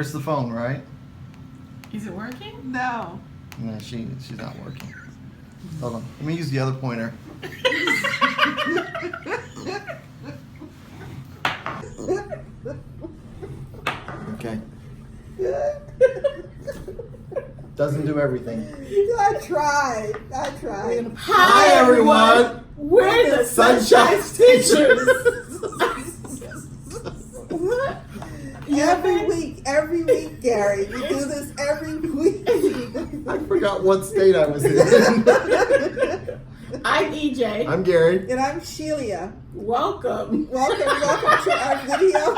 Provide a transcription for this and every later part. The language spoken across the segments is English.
there's the phone, right? Is it working? No. No, she's not working. Hold on. Let me use the other pointer. Okay. Doesn't do everything. I tried. Hi, everyone. We're the Sunshine Teachers. Every week, Gary. We do this every week. I forgot what state I was in. I'm EJ. I'm Gary. And I'm Shelia. Welcome. Welcome to our video.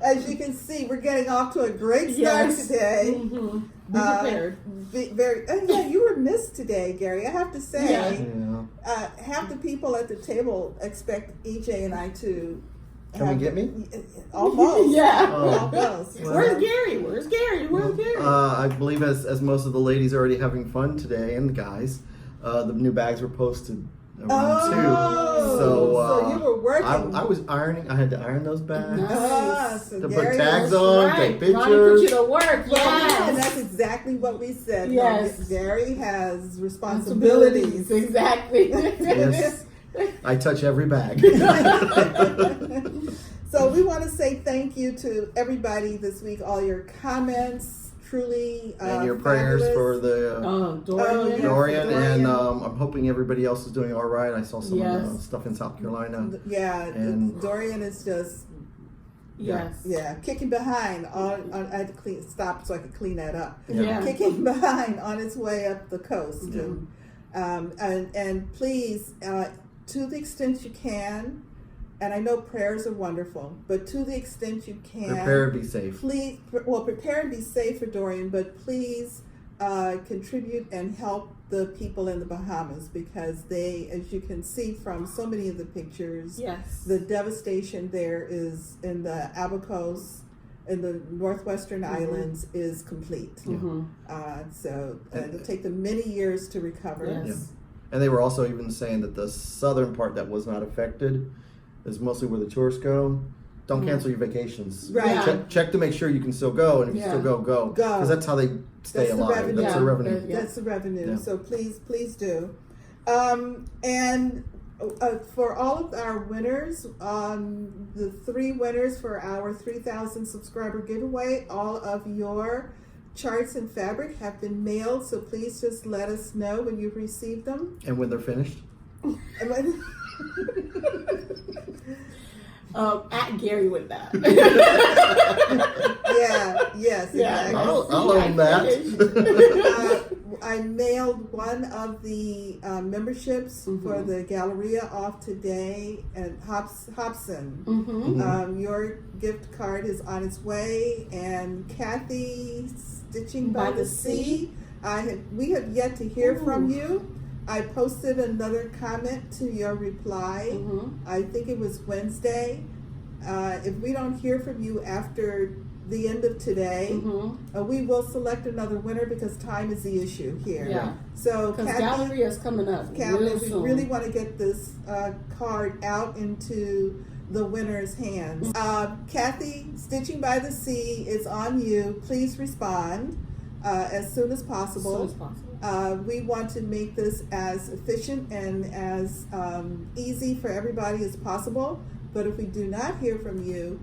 As you can see, we're getting off to a great start today. Mm-hmm. Be prepared. Yeah, you were missed today, Gary. I have to say, Yeah. half the people at the table expect EJ and I to. Come and get me? Almost. Yeah. Almost. Well, Where's Gary? Where's Gary? I believe as most of the ladies are already having fun today, and the guys, the new bags were posted around 2. So you were working. I was ironing. I had to iron those bags. So To Gary put tags was on, right. take pictures. Put you to work. And Yes. that's exactly what we said. Yes. Gary has responsibilities. Exactly. Yes. I touch every bag. So we want to say thank you to everybody this week. All your comments, truly And your prayers for the Dorian. Dorian, and I'm hoping everybody else is doing all right. I saw some of the stuff in South Carolina. Yeah, And Dorian is just kicking behind on I had to stop so I could clean that up. Yeah. Kicking behind on its way up the coast. Yeah. And please, to the extent you can, and I know prayers are wonderful, but to the extent you can, Prepare and be safe. Please, prepare and be safe for Dorian, but please contribute and help the people in the Bahamas, because they, as you can see from so many of the pictures, the devastation there is in the Abacos, in the northwestern islands, is complete. So it'll take them many years to recover. Yes. And they were also even saying that the southern part that was not affected is mostly where the tourists go. Don't cancel your vacations. Right. Check to make sure you can still go, and if you still go. Because that's how they stay alive. That's the revenue. That's the revenue. Yeah. So please do. And for all of our winners, the 3 winners for our 3,000 subscriber giveaway, all of your charts and fabric have been mailed. So please just let us know when you've received them. And when they're finished. At Gary with that. Exactly. I'll own that. I mailed one of the memberships for the Galleria off today, and Hobson. Your gift card is on its way, and Kathy, Stitching by the Sea. We have yet to hear from you. I posted another comment to your reply. I think it was Wednesday. If we don't hear from you after the end of today, we will select another winner, because time is the issue here. Yeah. So because Galleria is coming up. We really want to get this card out into the winner's hands. Kathy, Stitching by the Sea is on you. Please respond as soon as possible. We want to make this as efficient and as easy for everybody as possible. But if we do not hear from you,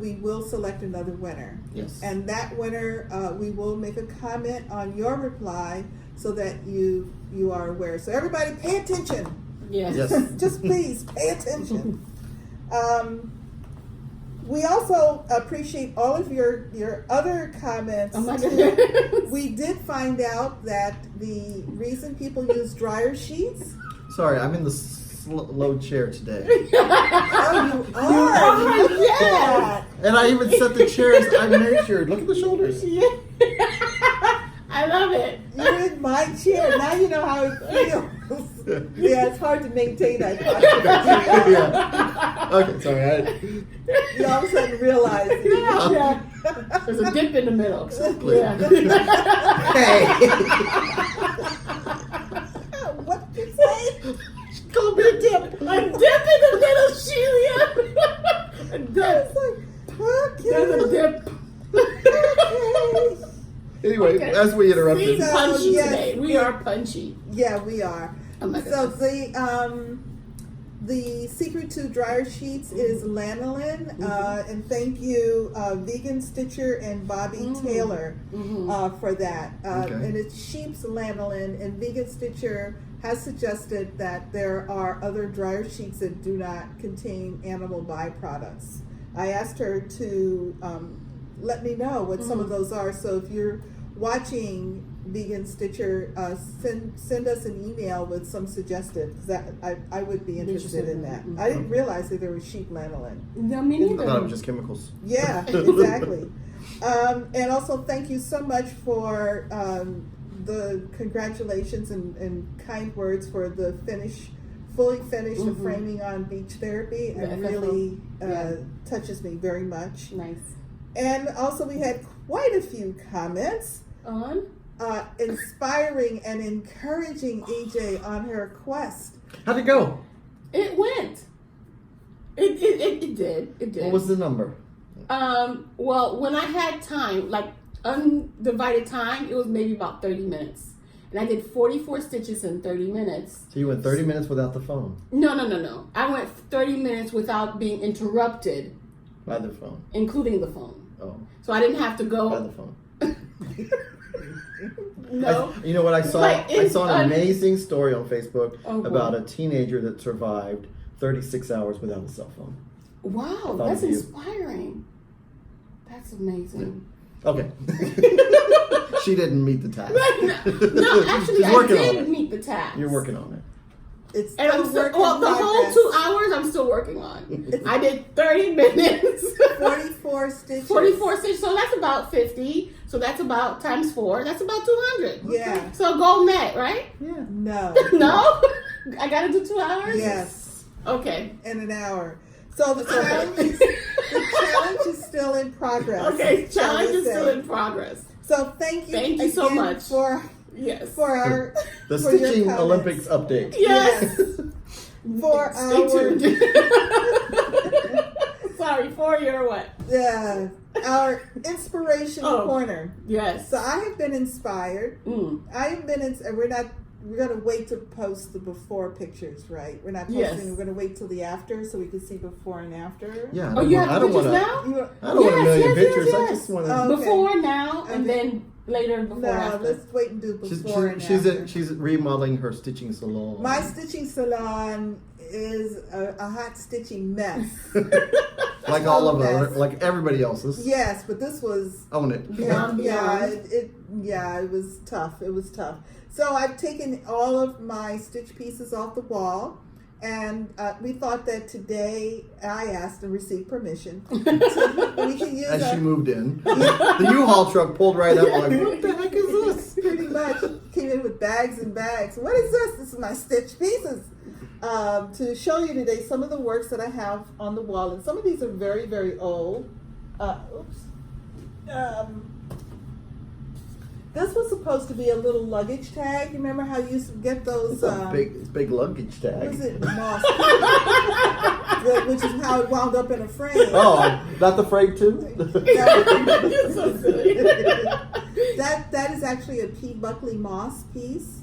we will select another winner. Yes. And that winner, we will make a comment on your reply so that you are aware. So everybody pay attention. Yes. Just please pay attention. We also appreciate all of your other comments. Oh my goodness. We did find out that the reason people use dryer sheets. Sorry, I'm in the low chair today. Oh, you are. Yeah. And I even set the chairs. I measured. Look at the shoulders. Yeah. I love it. You're in my chair. Now you know how it feels. Yeah, it's hard to maintain that posture. Yeah. Okay, sorry. You all of a sudden realize. Yeah. There's a dip in the middle. Exactly. Yeah. Hey. What did you say? Call me a dip. A dip in the middle, Shelia. A dip. It's like, huh? as we interrupted. Being punchy yes. today. We are punchy. Yeah, we are. Oh my So goodness. the secret to dryer sheets is lanolin, and thank you, Vegan Stitcher and Bobby Taylor, for that. Okay. And it's sheep's lanolin, and Vegan Stitcher has suggested that there are other dryer sheets that do not contain animal byproducts. I asked her to let me know what some of those are. So if you're watching Vegan Stitcher, send us an email with some suggested, because I would be interested in that. I didn't realize that there was sheep lanolin. No, me I neither. thought it was just chemicals. Yeah, exactly. And also thank you so much for the congratulations and kind words for the fully finished the framing on beach therapy. It The really FFO. touches me very much. Nice. And also we had quite a few comments On? inspiring and encouraging EJ on her quest. How'd it go? It went. It did. It did. What was the number? Well, when I had time, like undivided time, it was maybe about 30 minutes. And I did 44 stitches in 30 minutes. So you went 30 minutes without the phone. No. I went 30 minutes without being interrupted, By the phone. including the phone. Oh, So I didn't have to by go. the phone. No. You know what I saw? Like, I it's saw an amazing story on Facebook Oh, boy. about a teenager that survived 36 hours without a cell phone. Wow, thought that's of you. inspiring. That's amazing. Okay. She didn't meet the task. No, actually, She's I working on did it. meet the task. You're working on it. It's And I'm still still, work in well, the whole progress. 2 hours I'm still working on. I did 30 minutes. 44 stitches. 44 stitches, so that's about 50. So that's about times 4. That's about 200. Yeah. So goal net, right? Yeah. No. No? I gotta do 2 hours? Yes. Okay. In an hour. So the challenge is still in progress. Okay, shall challenge we is say. still in progress. So thank you. Thank you so again much. for Yes. our The for your Stitching comments. Olympics update. Yes. for Stay our tuned. Sorry, for your what? our inspiration Oh. corner. Yes. So I have been inspired. I have been. We're gonna wait to post the before pictures, right? We're not posting. Yes. We're gonna wait till the after so we can see before and after. Yeah. Oh, you have I don't pictures wanna. now? You, I don't want a Yes, million yes, pictures. yes, I yes. just want to. Oh. Okay. Before, now, and And then later, before, no, after. let's wait and do before and she's after. she's remodeling her stitching salon. My stitching salon is a hot stitching mess. like all of mess. us, like everybody else's. Yes, but this was Own it. Beyond. it was tough. It was tough. So I've taken all of my stitch pieces off the wall, and we thought that today I asked and received permission. We can use As she moved in, the U-Haul truck pulled right up. I'm like, what the heck is this? pretty much came in with bags and bags. What is this? This is my stitch pieces. To show you today some of the works that I have on the wall, and some of these are very, very old. This was supposed to be a little luggage tag. You remember how you used to get those? It's a big luggage tag. What is it? Moss. Which is how it wound up in a frame. Oh, not the frame too? You're so silly. That is actually a P. Buckley Moss piece.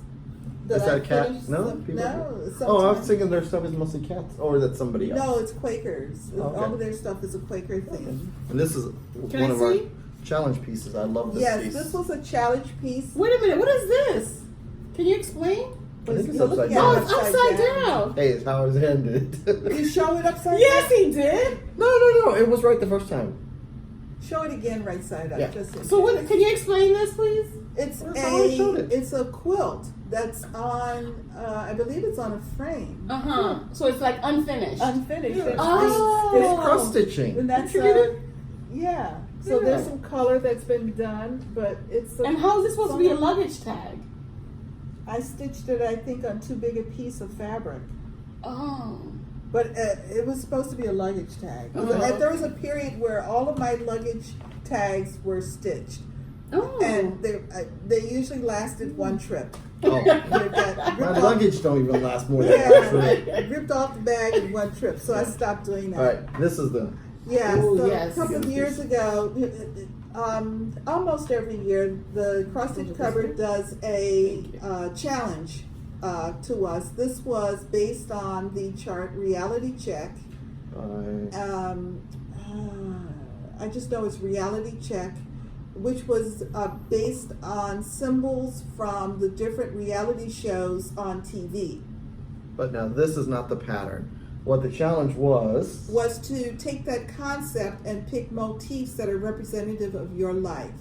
Is that I a cat? finished No? some- People- no. Oh, I was sometimes- thinking their stuff is mostly cats, or that's somebody else. No, it's Quakers. Oh, okay. All of their stuff is a Quaker thing. And this is Can one I of our see? challenge pieces. I love this Yes, piece. this was a challenge piece. Wait a minute, what is this? Can you explain? I think it's You're looking upside at Oh, down. it's upside down. Hey, it's how it's ended. You show it upside Yes, down? he did. No. It was right the first time. Show it again right side up. Yeah. Just in So case. what? Can you explain this, please? It's That's how I showed it. it's a quilt that's on I believe it's on a frame. So it's like unfinished. Unfinished. Yeah. Oh. It's cross stitching. And that's You did it? yeah. So Yeah. there's some color that's been done, but it's And how is this supposed to be a luggage tag? I stitched it I think on too big a piece of fabric. Oh. But it was supposed to be a luggage tag. Oh. There was a period where all of my luggage tags were stitched, Oh. and they usually lasted one trip. Oh. They got My ripped off- luggage don't even last more than one trip. Yeah, ripped off the bag in one trip, so I stopped doing that. All right, this is the. Yeah, Ooh, so yes. a couple of years ago, Almost every year, the Cross Stitch Cupboard does a challenge to us. This was based on the chart Reality Check. I just know it's Reality Check, which was based on symbols from the different reality shows on TV. But now this is not the pattern. What the challenge was to take that concept and pick motifs that are representative of your life,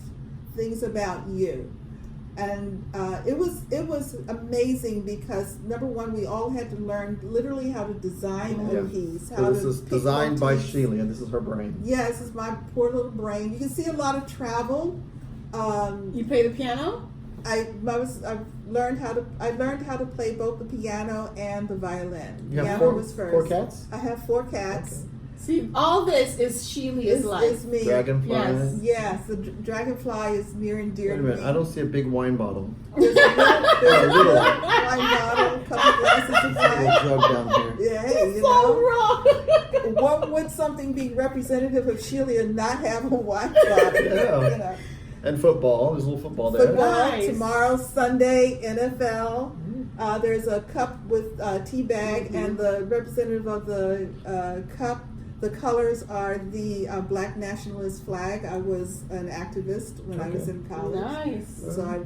things about you. And it was amazing because, number one, we all had to learn literally how to design a piece. So this is designed by Shelia. This is her brain. Yes, it's my poor little brain. You can see a lot of travel. You play the piano? I learned how to play both the piano and the violin. You have Piano was first. 4 cats? I have 4 cats. Okay. See, all this is Shelia's life. It's me. Dragonfly. Yes. Yes, the dragonfly is near and dear Wait a to minute, me. I don't see a big wine bottle. There's a little little. wine bottle, a couple glasses of A little wine. jug down here. Yeah, hey, you So know. wrong. What would something be representative of Shelia and not have a wine bottle? Yeah. You know. And football. There's a little football there. Football, Nice. tomorrow, Sunday, NFL. There's a cup with tea bag, and the representative of the cup, the colors are the Black nationalist flag. I was an activist when I was in college. Nice. So I'm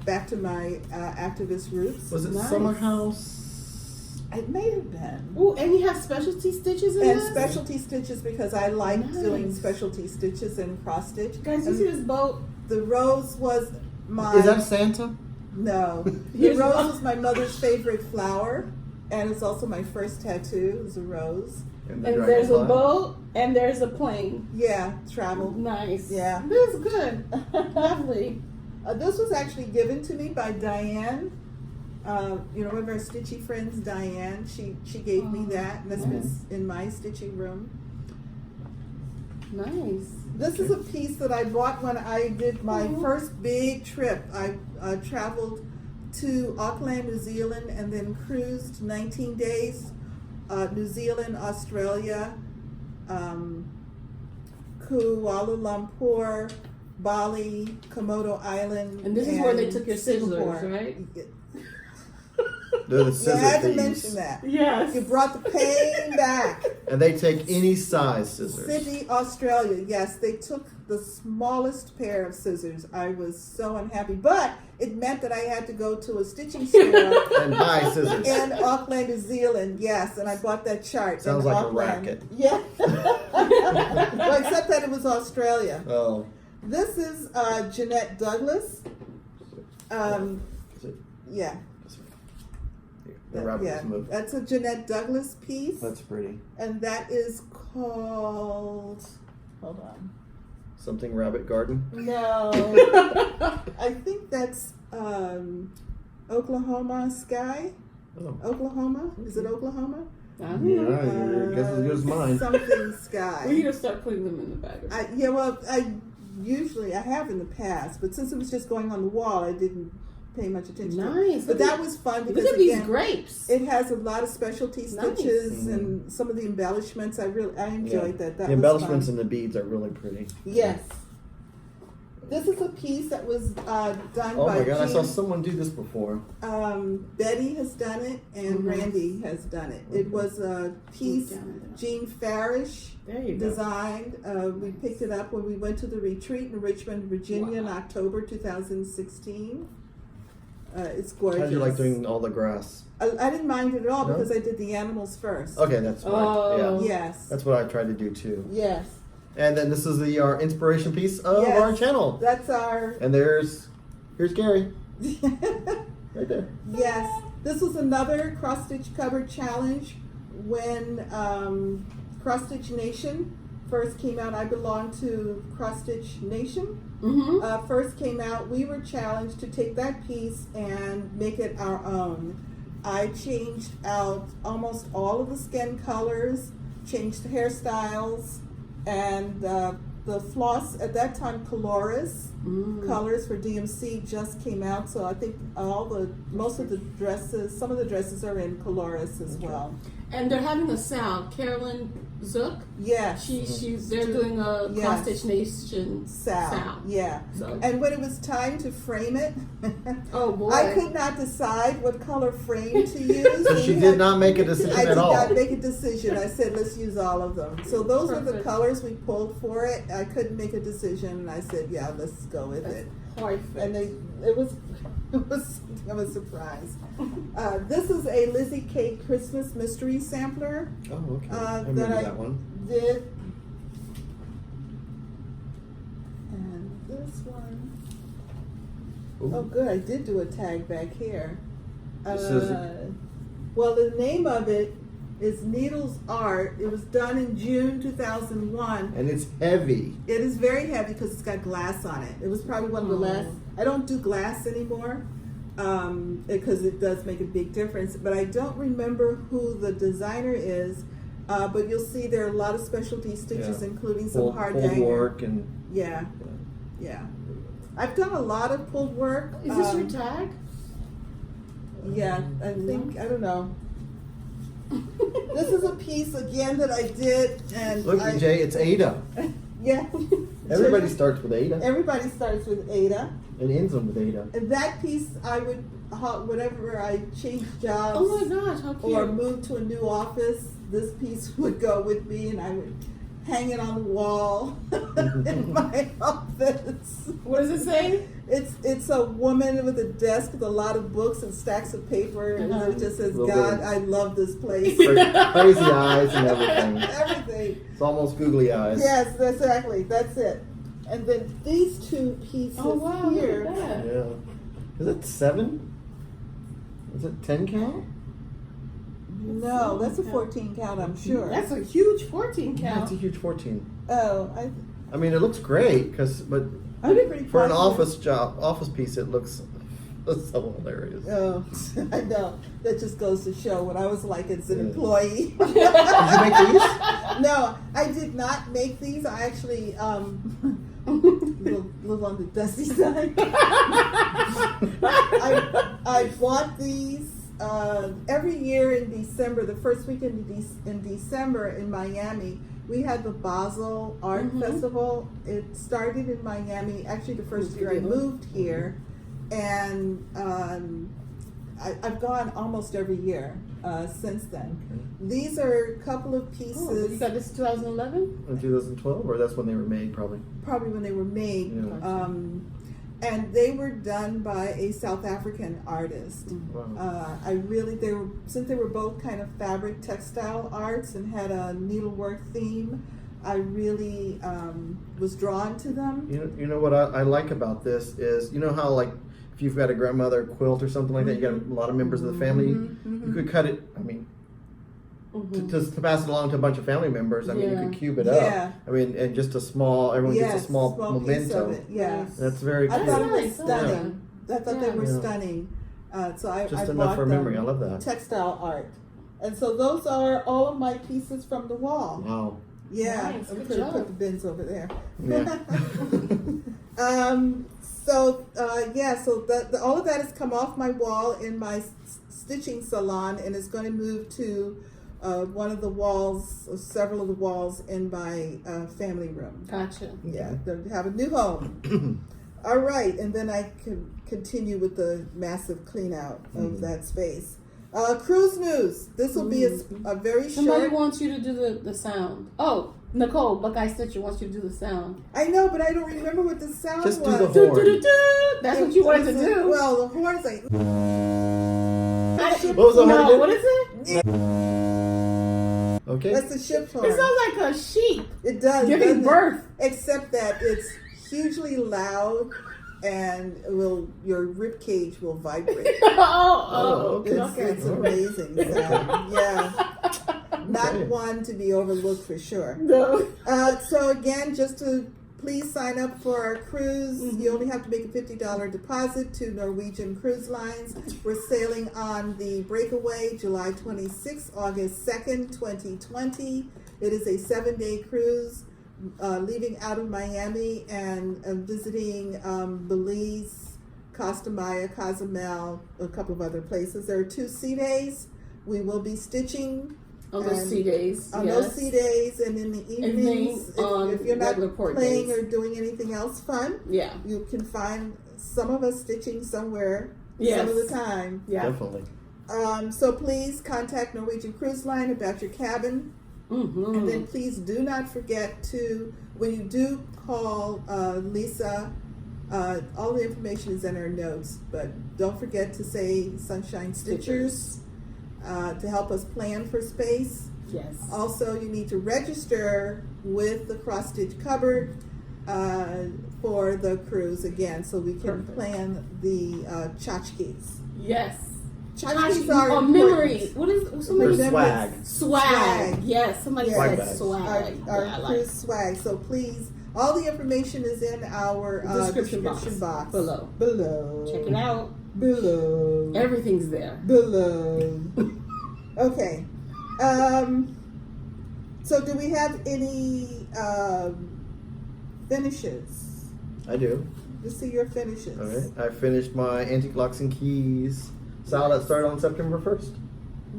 back to my activist roots. Was it Nice. Summer House? It may have been. Ooh, and you have specialty stitches in And this? specialty stitches because I like doing Nice. specialty stitches and cross stitch. Guys, you And see this boat? the rose was my. Is that Santa? No. The Here's rose one. was my mother's favorite flower, and it's also my first tattoo. Is a rose. And the And there's a dragonfly? boat and there's a plane. Yeah, travel. Nice. Yeah. This is good. Lovely. This was actually given to me by Diane. One of our stitchy friends, Diane. She gave me that, and that's been in my stitching room. Nice. This is a piece that I bought when I did my first big trip. I traveled to Auckland, New Zealand, and then cruised 19 days. New Zealand, Australia, Kuala Lumpur, Bali, Komodo Island. And this is where they took your Singapore. scissors, right? They're the You scissor had to thieves. mention that. Yes. You brought the pain back. And they take any size scissors. Sydney, Australia. Yes, they took the smallest pair of scissors. I was so unhappy, but it meant that I had to go to a stitching store And buy scissors. in Auckland, New Zealand. Yes, and I bought that chart. Sounds in like a Auckland. racket. Yeah. Well, except that it was Australia. Oh. This is Jeanette Douglas. Is it? Yeah. The rabbit Yeah, just moved. that's a Jeanette Douglas piece, That's pretty. and that is called. Hold on. Something Rabbit Garden. No, I think that's Oklahoma Sky. Oh. Oklahoma? Is it Oklahoma? I don't Yeah, know. your guess is as good as mine. Something We Sky. need to start putting them in the bag. I have in the past, but since it was just going on the wall, I didn't pay much attention to it. Nice. But that was fun because Look at these again, grapes. it has a lot of specialty Nice. stitches and some of the embellishments. I enjoyed that. That The was embellishments fun. and the beads are really pretty. Yes. This is a piece that was done Oh by my god, I saw Jean. someone do this before. Betty has done it and Randy has done it. It was a piece Jean Farish There you go. designed. We picked it up when we went to the retreat in Richmond, Virginia in October 2016. It's gorgeous. How'd you like doing all the grass? I didn't mind it at all No? because I did the animals first. Okay, that's fine. Oh. Yeah. Yes. That's what I tried to do too. Yes. And then this is our inspiration piece of Yes. our channel. That's our. And here's Gary. Right there. Yes, this was another cross stitch cupboard challenge when Cross Stitch Nation first came out. I belong to Cross Stitch Nation. Mm-hmm. First came out. We were challenged to take that piece and make it our own. I changed out almost all of the skin colors, changed the hairstyles, and the floss at that time, Colors for DMC just came out, so I think most of the dresses, some of the dresses are in Colores as well. And they're having a sale. Carolyn Zook. Yeah, They're doing a Cross Stitch Nation sal. Yeah. So. And when it was time to frame it, oh boy, I could not decide what color frame to use. So she did not make a decision I at all. did not make a decision. I said, let's use all of them. So those are the colors we pulled for it. I couldn't make a decision, and I said, yeah, let's go with it. Perfect. And it was a surprise. This is a Lizzie Kate Christmas mystery sampler. Oh, okay. I remember that one. Did. And this one. Ooh. Oh, good. I did do a tag back here. This well, the name of it is Needles Art. It was done in June 2001. And it's heavy. It is very heavy because it's got glass on it. It was probably one of the last. I don't do glass anymore because it does make a big difference. But I don't remember who the designer is. But you'll see there are a lot of specialty stitches, including some hard pulled dagger work and yeah. I've done a lot of pulled work. Is this your tag? Yeah, I think I don't know. This is a piece again that I did, and look, Jay, it's Ada. Yeah. Everybody starts with Ada. Everybody starts with Ada. And ends them with Ada. And that piece, I would, whenever I changed jobs Oh my gosh, how cute. or moved to a new office, this piece would go with me, and I would hang it on the wall in my office. What does it say? It's a woman with a desk with a lot of books and stacks of paper, and it just says, "God, I love this place." Crazy eyes and everything. Everything. It's almost googly eyes. Yes, exactly. That's it. And then these two pieces here. Look at that. Yeah. Is it 7? Is it 10 count? No, that's a 14 count, I'm sure. That's a huge 14 Yeah, count. it's a huge 14. Oh, I mean, it looks great, but I'm pretty for an confident. office piece, it looks so hilarious. Oh, I know. That just goes to show what I was like as an employee. Did you make these? No, I did not make these. I actually live on the dusty side. I bought these every year in December, the first weekend in December in Miami. We had the BBaatzSAL Art Festival. It started in Miami, actually the first year I moved here. And I've gone almost every year since then. These are a couple of pieces. Oh, you got this in 2011? In 2012, or that's when they were made, probably. Probably when they were made. Yeah. And they were done by a South African artist. Wow. Since they were both kind of fabric textile arts and had a needlework theme, I really was drawn to them. You know what I like about this is, you know how like if you've got a grandmother quilt or something like that, you got a lot of members of the family, you could cut it, I mean, to pass it along to a bunch of family members, I mean, you could cube it up. I mean, and just everyone gets a small memento. Piece of it. Yeah. That's very cool. I thought it was Nice. stunning. I thought they were stunning. So I Just I enough bought for them. memory. I love that. Textile art. And so those are all of my pieces from the wall. Wow. Yeah, Nice. I'm Good gonna job. put the bins over there. Yeah. So all of that has come off my wall in my stitching salon, and it's going to move to one of the walls, or several of the walls in my family room. Gotcha. Yeah, to have a new home. All right, and then I can continue with the massive clean out of that space. Cruise news. This will be a very Somebody short. wants you to do the sound. Oh, Nicole, Buckeye Stitcher wants you to do the sound. I know, but I don't remember what the sound Just do was. the horn. Do-do-do-do. That's what you wanted to do. Well, the horn's like. What was the horn No, again? what is it? Okay. That's the ship's horn. It sounds like a sheep It does. giving doesn't it? birth. Except that it's hugely loud, and your rib cage will vibrate. okay. It's amazing sound. Yeah. Not one to be overlooked for sure. No. So again, just to please sign up for our cruise. You only have to make a $50 deposit to Norwegian Cruise Lines. We're sailing on the BreakAway July 26th, August 2nd, 2020. It is a 7-day cruise. leaving out of Miami and visiting Belize, Costa Maya, Cozumel, a couple of other places. There are 2 C days. We will be stitching On those C days. on those C days, and in the evenings, if you're not playing or doing anything else fun, Yeah. you can find some of us stitching somewhere Yes. some of the time. Yeah. Definitely. So please contact Norwegian Cruise Line about your cabin. Mm-hmm. And then please do not forget to, when you do call Lisa, all the information is in our notes, but don't forget to say Sunshine Stitchers to help us plan for space. Yes. Also, you need to register with the Cross Stitch Cupboard for the cruise again, so we can Perfect. plan the tchotchkes. Yes. Tchotchkes are oh, important. memory. What is somebody? There's swag. Swag. Yes. Somebody Yes. said Bags. swag. Our Yeah, I like cruise swag. So please, all the information is in our description description box below. Below. Check it out. Below. Everything's there. Below. Okay. So do we have any finishes? I do. Let's see your finishes. All right. I finished my antique locks and keys SAL that started on September 1st.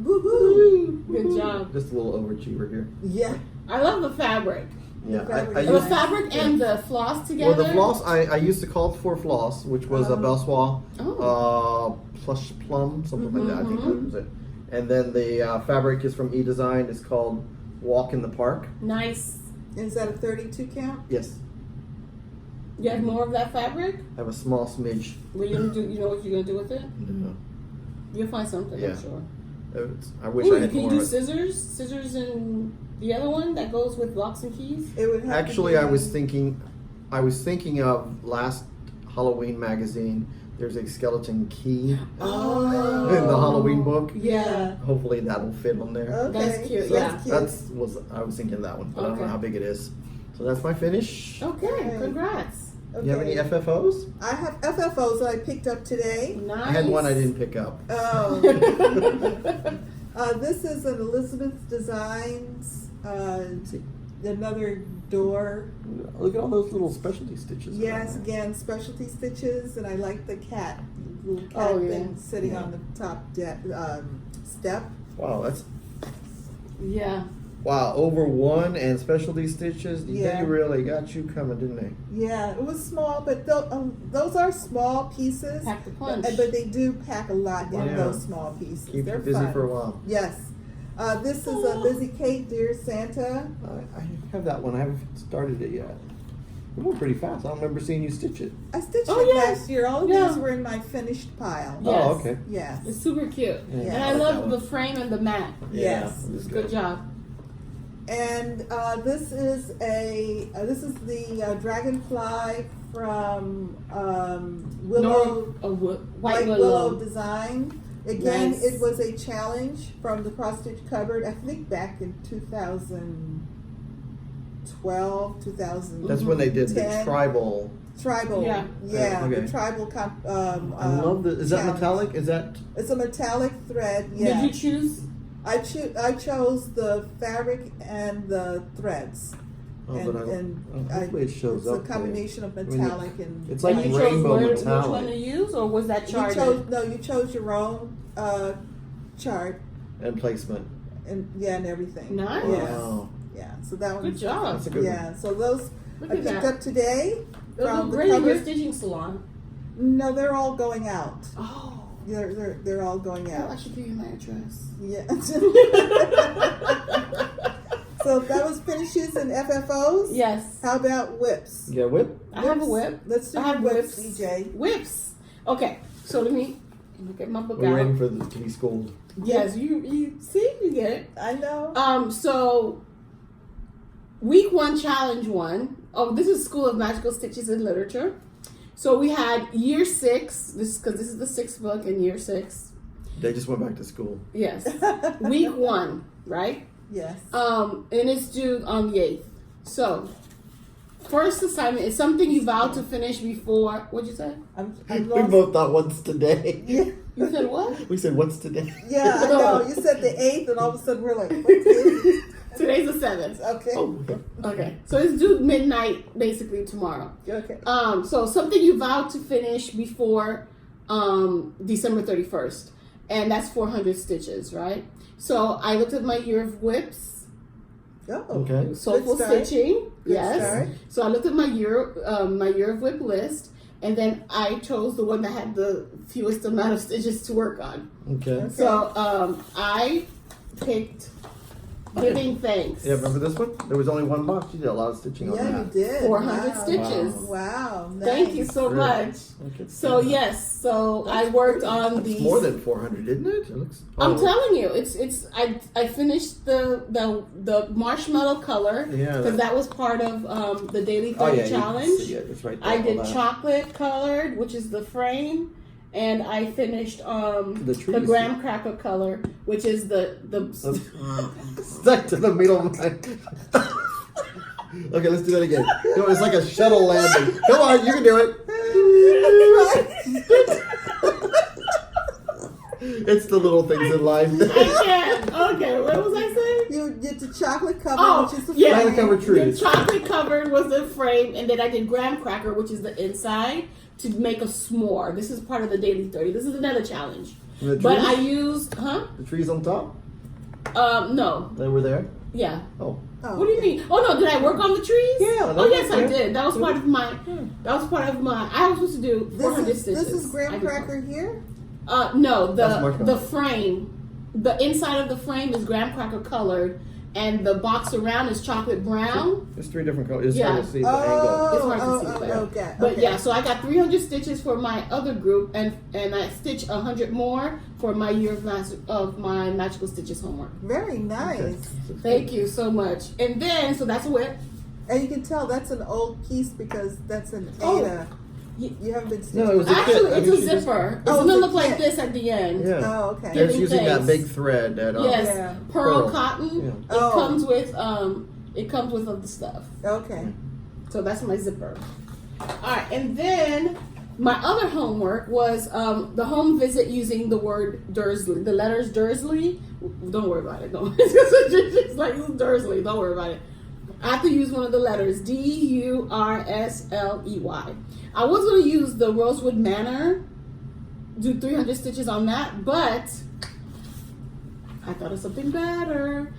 Woohoo! Good job. Just a little overachiever here. Yeah. I love the fabric. Yeah. fabric I is The used, nice. fabric and the floss together. well, the floss, I used to call it for floss, which was a Belsois plush plum, something like that. I think that was it. And then the fabric is from E-Design. It's called Walk in the Park. Nice. Is that a 32 count? Yes. You have more of that fabric? I have a small smidge. What you gonna do? You know what you're gonna do with it? No. You'll find something, Yeah. I'm sure. I wish Ooh, I had can you more do of it. scissors? Scissors and the other one that goes with locks and keys? It would have Actually, to be, I was thinking of last Halloween magazine. There's a skeleton key Oh. in the Halloween book. Yeah. Hopefully that'll fit on there. Okay. That's cute, So yeah. Cute. I was thinking of that one, but I don't know Okay. how big it is. So that's my finish. Okay, Okay. congrats. Okay. You have any FFOs? I have FFOs that I picked up today. Nice. I had one I didn't pick up. Oh. This is an Elizabeth Designs, See, another door. look at all those little specialty stitches. Yes, again, specialty stitches, and I like the cat, little cat Oh, yeah. thing sitting Yeah. on the top step. Wow, that's Yeah. over one and specialty stitches. Yeah. They really got you coming, didn't they? Yeah, it was small, but those are small pieces. Pack the punch. But they do pack a lot in Yeah. those small pieces. Keep They're you busy fun. for a while. Yes. This is a Lizzie Kate, Dear Santa. I have that one. I haven't started it yet. It went pretty fast. I don't remember seeing you stitch it. I stitched Oh, it yeah. last year. All of Yeah. these were in my finished pile. Yes. Oh, okay. Yes. It's super cute. Yeah. And I like love that the one. frame and the mat. Yes. it was Good job. And this is the dragonfly from Willow White Willow Willow. Design. Again, Nice. it was a challenge from the Cross Stitch Cupboard. I think back in 2012, 2000. That's when they did the 10. tribal. Tribal. Yeah. Yeah. Okay. The tribal. I love the. Is that challenge. metallic? Is that? It's a metallic thread. Yeah. Did you choose? I chose the fabric and the threads. Oh, And- but hopefully it shows It's up. a combination of metallic and. It's like And you chose rainbow which one to metallic use, or was that You charted? chose your own chart and placement. and everything. Nice. Yes. Wow, Yeah. So that Good was job. that's a good Yeah. So those Look I at picked that. up today. Those from look the great in your cupboard. stitching salon. No, they're all going out. Oh. They're all going Oh, I out. should give you my address. Yeah. So that was finishes and FFOs. Yes. How about whips? one. You got a whip? I have a whip. Let's do I have whips, whips. EJ. Whips. Okay. So let me get my book We're out. waiting for the to be schooled. Yes, you see, you get it. I know. So week 1, challenge 1. Oh, this is School of Magical Stitches and Literature. So we had year 6. This is the 6th book in year 6. They just went back to school. Yes. Week 1, right? Yes. And it's due on the 8th. So first assignment is something you vowed to finish before. What'd you say? I'm We lost. both thought, what's today? Yeah. You said what? We said, what's today? Yeah, I know. You said the 8th, and all of a sudden we're like, what's this? Today's the 7th. Okay. Oh, okay. Okay, so it's due midnight basically tomorrow. Okay. So something you vowed to finish before December 31st, and that's 400 stitches, right? So I looked at my year of whips, Oh. Okay. soulful Good start. stitching. Good Yes. start. So I looked at my year of whip list, and then I chose the one that had the fewest amount of stitches to work on. Okay. So I picked Giving Thanks. Yeah, remember this one? There was only one box. You did a lot of stitching on Yeah, you that. did. 400 Wow. stitches. Wow. Nice. Thank you so Really? much. Okay. So yes, so I That's worked pretty. on It's these. more than 400, isn't it? It looks. I'm oh. telling you, it's I finished the marshmallow color Yeah. because that was part of the daily 30 Oh, yeah, you can challenge. see it. It's right there. I all did that. chocolate colored, which is the frame, and I finished The trees. the graham cracker color, which is the Stuck to the middle of my. Okay, let's do that again. No, it's like a shuttle landing. Come on, you can do it. It's the little things in life. I can't. Okay, what was I saying? You did the chocolate cover, Oh, which is the yeah. Chocolate covered The trees. chocolate covered was the frame, and then I did graham cracker, which is the inside, to make a s'more. This is part of the daily 30. This is another challenge. The But trees? I used, The trees on top? no, They were there? yeah. Oh. Oh, What do you mean? Oh no, did I work on the trees? Yeah, Oh yes, I yeah. did. That was part of my. That was part of my. I was supposed to do 400 This stitches. is I graham did cracker here? No, That's the marshmallow. frame, the inside of the frame is graham cracker colored, and the box around is chocolate brown. There's 3 different colors. It's Yeah. hard to see the angle. It's hard to see clear. Okay. But okay. yeah, so I got 300 stitches for my other group, and I stitched 100 more for my year of my magical stitches homework. Very nice. Okay. Thank you so much. And then, so that's a whip. And you can tell that's an old piece because that's an Oh. Ada. You haven't been stitching. No, it was a Actually, kit. I it's mean, a she just- zipper. It's Oh, gonna it's a look like kit. this at the end. Yeah. Oh, okay. They're Giving using that thanks. big thread that. Yes, Yeah. pearl Pearl. cotton. Yeah. It Oh. comes with other stuff. Okay. So that's my zipper. All right, and then my other homework was the home visit using the word Dursley, the letters Dursley. Don't worry about it. Don't. It's like Dursley. Don't worry about it. I have to use one of the letters Dursley. I was going to use the Rosewood Manor, do 300 stitches on that, but I thought of something better.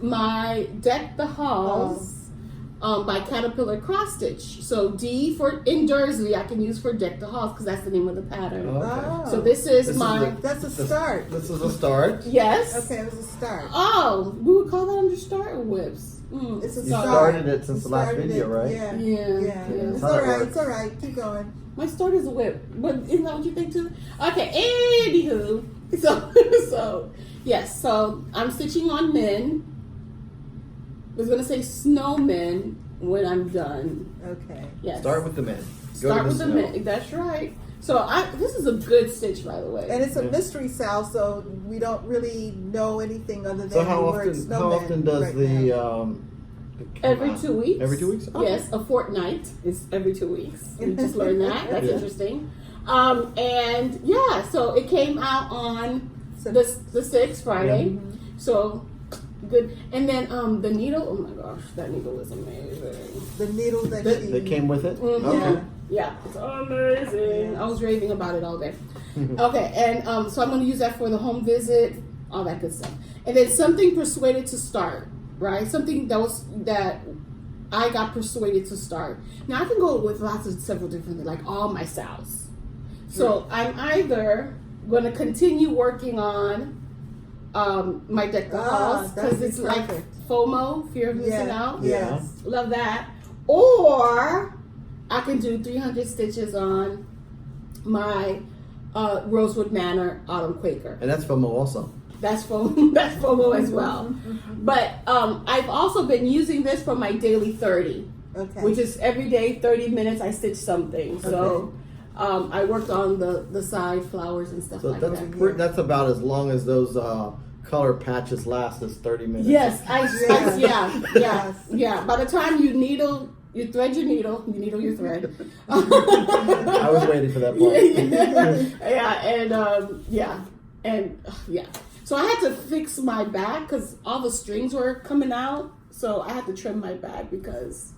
My Deck the Halls by Caterpillar Cross Stitch. So D for in Dursley I can use for Deck the Halls because that's the name of the pattern. Okay. Oh. So this is This is my the- That's a start. This is a start. yes. Okay, it was a start. Oh, we would call that under start whips. It's a You start. started it since You the last started video, it, right? Yeah. Yeah. Yeah. Yeah. It's That's how all it right. works. It's all right. Keep going. My start is a whip. But isn't that what you think too? Okay, anywho. So yes, so I'm stitching on men. I was gonna say snowmen when I'm done. Okay. Yes. Start with the men. Go Start to with the snow. men. That's right. So this is a good stitch, by the way. And it's a Yeah. mystery Sal, so we don't really know anything other than So how the word often? snowman. How often does right the now. Every 2 weeks. Every 2 weeks? Oh. Yes, a fortnight is every 2 weeks. We just learned that. That's Yeah. interesting. And yeah, so it came out on the 6th Friday. So good. And then the needle. Oh my gosh, that needle is amazing. The needle that That, she that came with it? Mhm. Okay. Yeah, it's amazing. Yeah. I was raving about it all day. Okay, and so I'm going to use that for the home visit, all that good stuff. And then something persuaded to start, right? Something that I got persuaded to start. Now I can go with several different, like all my SALs. So I'm either going to continue working on my Deck the Halls that would because be it's like perfect. FOMO, fear of missing out. Yeah. Yes. Love that. Or I can do 300 stitches on my Rosewood Manor Autumn Quaker. And that's FOMO also. That's FOMO. That's FOMO as well. But I've also been using this for my daily 30, Okay. which is every day 30 minutes I stitch something. So I worked on the side flowers and stuff So like that's that. that's about as long as those color patches last, is 30 minutes. Yes, Yes. yeah. By the time you thread your needle, you needle your thread. I was waiting for that part. Yeah, and So I had to fix my bag because all the strings were coming out. So I had to trim my bag because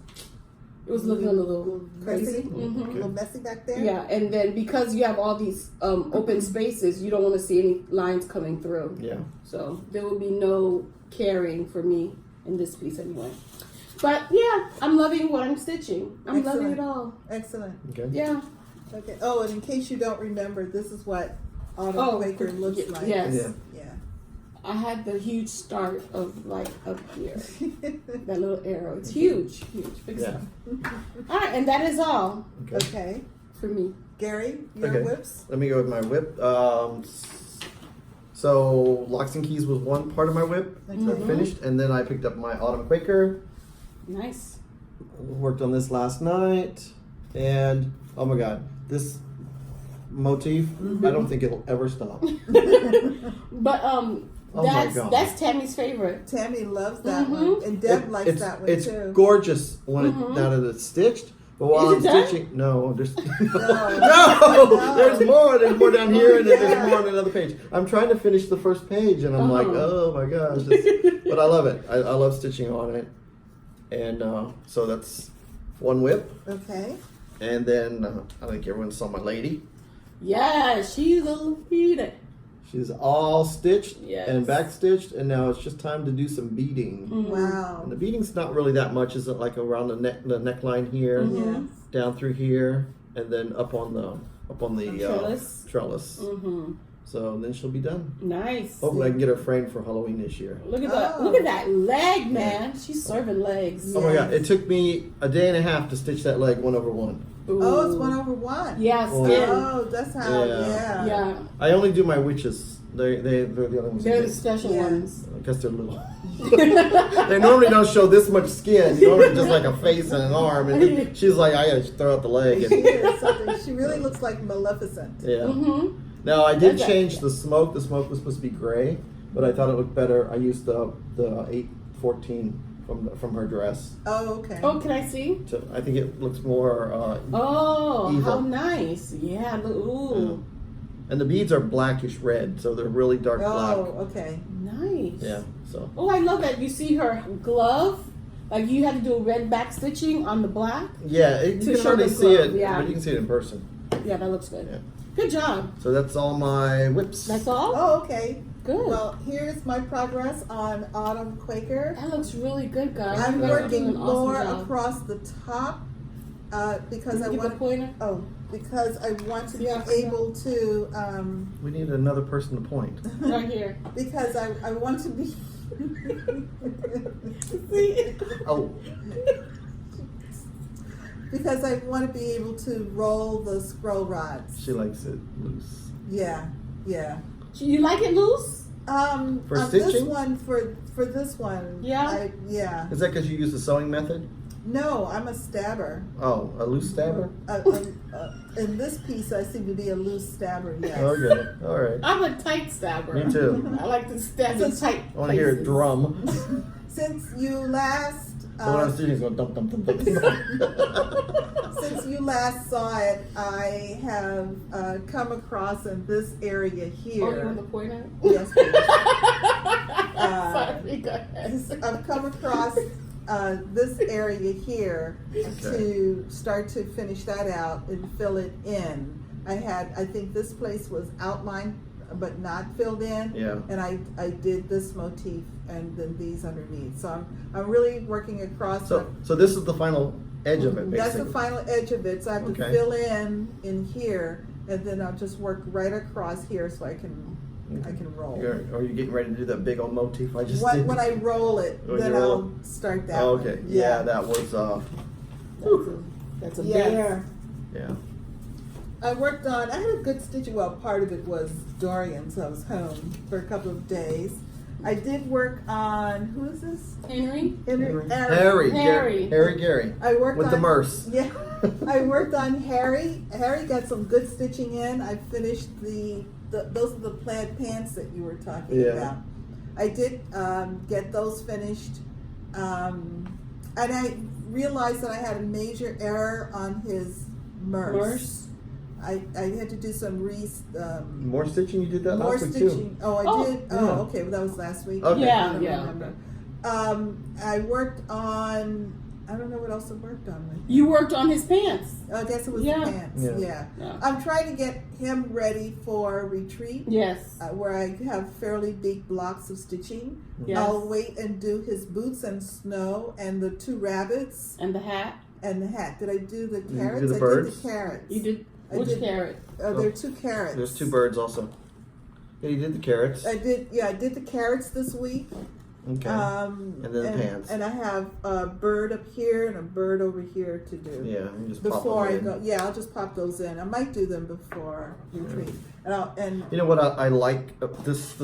it was looking a little crazy. Messy? Mm-hmm. A little messy back there? Yeah, and then because you have all these open spaces, you don't want to see any lines coming through. Yeah. So there will be no carrying for me in this piece anyway. But yeah, I'm loving what I'm stitching. I'm loving it all. Excellent. Okay. Yeah. Okay. Oh, and in case you don't remember, this is what Autumn Quaker looks like. Yes. Yeah. I had the huge start of like up here. That little arrow. It's huge. Big Yeah. stuff. All right, and that is all Okay. Okay. for me. Gary, your Okay. whips? Let me go with my whip. So locks and keys was one part of my whip that finished, and then I picked up my Autumn Quaker. Nice. Worked on this last night, and oh my god, this motif, I don't think it'll ever stop. But Oh my God. that's Tammy's favorite. Tammy loves that one, and Deb likes that one it's too. gorgeous when now that it's stitched. But while Is I'm it done? stitching, no, there's No. there's more. There's more down here, and then there's more on another page. I'm trying to finish the first page, and I'm like, oh my gosh! But I love it. I love stitching on it, and so that's one whip. Okay. And then I think everyone saw my lady. Yeah, she's a leader. She's all stitched Yes. and back stitched, and now it's just time to do some beading. Wow. And the beading's not really that much, is it? Like around the neckline here, Yes. down through here, and then up on the Trellis. trellis. Mm-hmm. So then she'll be done. Nice. Hopefully I can get her framed for Halloween this year. Look at that! Oh. Look at that leg, man. She's serving legs. Oh my god, it took me a day and a half to stitch that leg 1/1. Oh, it's Ooh. 1/1. Yeah, Oh. skin. Oh, that's how. Yeah. Yeah, I only do my witches. They're the other ones. they're the special Yeah. ones. I guess they're little. They normally don't show this much skin. Normally just like a face and an arm. And then she's like, I gotta throw out the leg. She And, is something. She really looks like Maleficent. yeah. Mm-hmm. Now I did Okay. change the smoke. The smoke was supposed to be gray, but I thought it looked better. I used the 814 from her dress. Oh, okay. Oh, can I see? So I think it looks more. Oh, Evil. how nice! Yeah, ooh, And the beads are blackish red, so they're really dark black. Oh, okay. nice. Yeah. So Oh, I love that. You see her glove. Like you had to do red back stitching on the black. yeah, you To can show hardly the see glove, it, yeah. but you can see it in person. Yeah, that looks good. Yeah. Good job. So that's all my whips. That's all. Oh, okay. Good. Well, here's my progress on Autumn Quaker. That looks really good, guys. I'm You guys are working doing an awesome more job. across the top because I Can you get the want. pointer. Oh, because I want to be Yeah. able to. We need another person to point. Right here. Because I want to be. See? Oh, Because I want to be able to roll the scroll rods. she likes it loose. Yeah, yeah. You like it loose? For on stitching? this one, for this one. Yeah? Yeah. Is that because you use the sewing method? No, I'm a stabber. Oh, a loose stabber? In this piece, I seem to be a loose stabber. Yes. Okay, all right. I'm a tight stabber. Me too. I like to stab in tight I want to hear a places. drum. Since you last. So when I'm stitching, it's going dum dum dum dum dum. Since you last saw it, I have come across in this area here. Oh, you want the pointer? Yes, please. Sorry, go ahead. I've come across this area here to start to finish that out and fill it in. I think this place was outlined but not filled in. Yeah. And I did this motif and then these underneath. So I'm really working across. So this is the final edge of it, basically. That's the final edge of it. So I have to Okay. fill in here, and then I'll just work right across here so I can roll. Are you getting ready to do that big old motif I just When, did? when I roll it, Oh, then you roll I'll start that. Oh, one. okay. Yeah, that was That's a Yes. bear. yeah. I worked on. I had a good stitching. Well, part of it was Dorian, so I was home for a couple of days. I did work on. Who is this? Henry? Harry Gary. I worked with on the Merce. Yeah, I worked on Harry. Harry got some good stitching in. I finished those are the plaid pants that you were talking about. I did get those finished, and I realized that I had a major error on his Merce. I had to do some More stitching? You did that more last week stitching. too. Oh, I Oh, did. yeah. Oh, okay. Well, that was last week. Okay. Yeah, I don't yeah. remember. I worked on. I don't know what else I worked on with. You worked on his pants. I guess it was Yeah. the pants. Yeah. Yeah. I'm trying to get him ready for retreat. Yes. Where I have fairly big blocks of stitching. Yes. I'll wait and do his boots and snow and the 2 rabbits And the hat. and the hat. Did I do the you carrots? do the I birds? did the carrots. You did I which did- carrot? There are 2 carrots. There's 2 birds also. Yeah, you did the carrots. I did. Yeah, I did the carrots this week. Okay. And then the pants. And I have a bird up here and a bird over here to do. Yeah, you just Before pop I them in. go, yeah, I'll just pop those in. I might do them before retreat. And You know what I like? This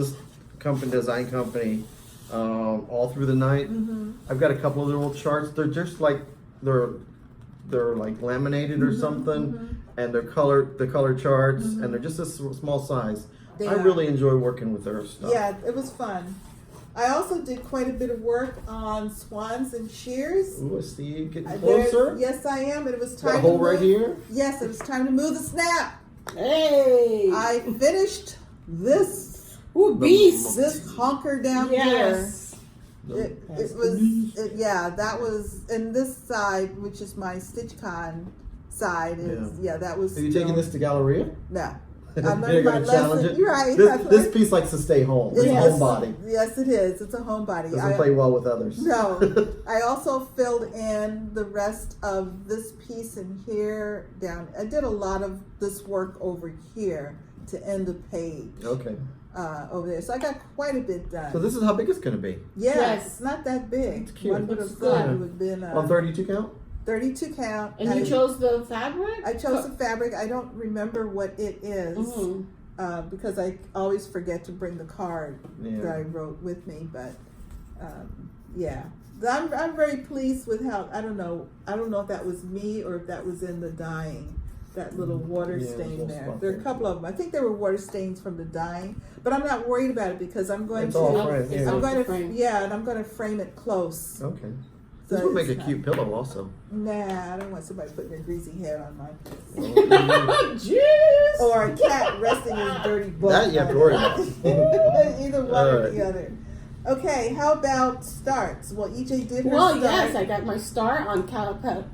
company, design company, all through the night. I've got a couple of little charts. They're just like they're like laminated or something, and they're the color charts, and they're just a small size. They I are. really enjoy working with their stuff. yeah, it was fun. I also did quite a bit of work on swans and shears. Ooh, I see you getting There's- closer. Yes, I am. And it was time Got a to hole right move- here. Yes, it was time to move the snap. Hey. I finished this Ooh, beast. honker down Yes. here. That was, and this side, which is my StitchCon side, that was. Are you taking this to Galleria? No. You're I learned my gonna challenge lesson. it. You're right. This piece likes to stay home. It's a Yes. homebody. Yes, it is. It's a homebody. Doesn't play well with others. No. I also filled in the rest of this piece in here down. I did a lot of this work over here to end the page. Okay. Over there. So I got quite a bit done. So this is how big it's going to be. Yes, Yes. it's not that big. It's cute. One would Looks have thought good. it would have been On 32 count? 32 count. And you chose the fabric? I chose the fabric. I don't remember what it is. Mhm. Because I always forget to bring the card Yeah. that I wrote with me. But yeah, I'm very pleased with how I don't know if that was me or if that was in the dyeing. That little water Yeah, stain little there. spot There are there. a couple of them. I think there were water stains from the dyeing, but I'm not worried about it because I'm going It's to. all framed, It's yeah. I'm off going the to frame. and I'm going to frame it close. Okay. So This would make a it's cute pillow also. Nah, I don't want somebody putting their greasy head on my face. Jeez. Or a cat resting his dirty butt. That you have to worry about. Either one or Alright. the other. Okay, how about starts? Well, EJ did her Well, start. yes, I got my start on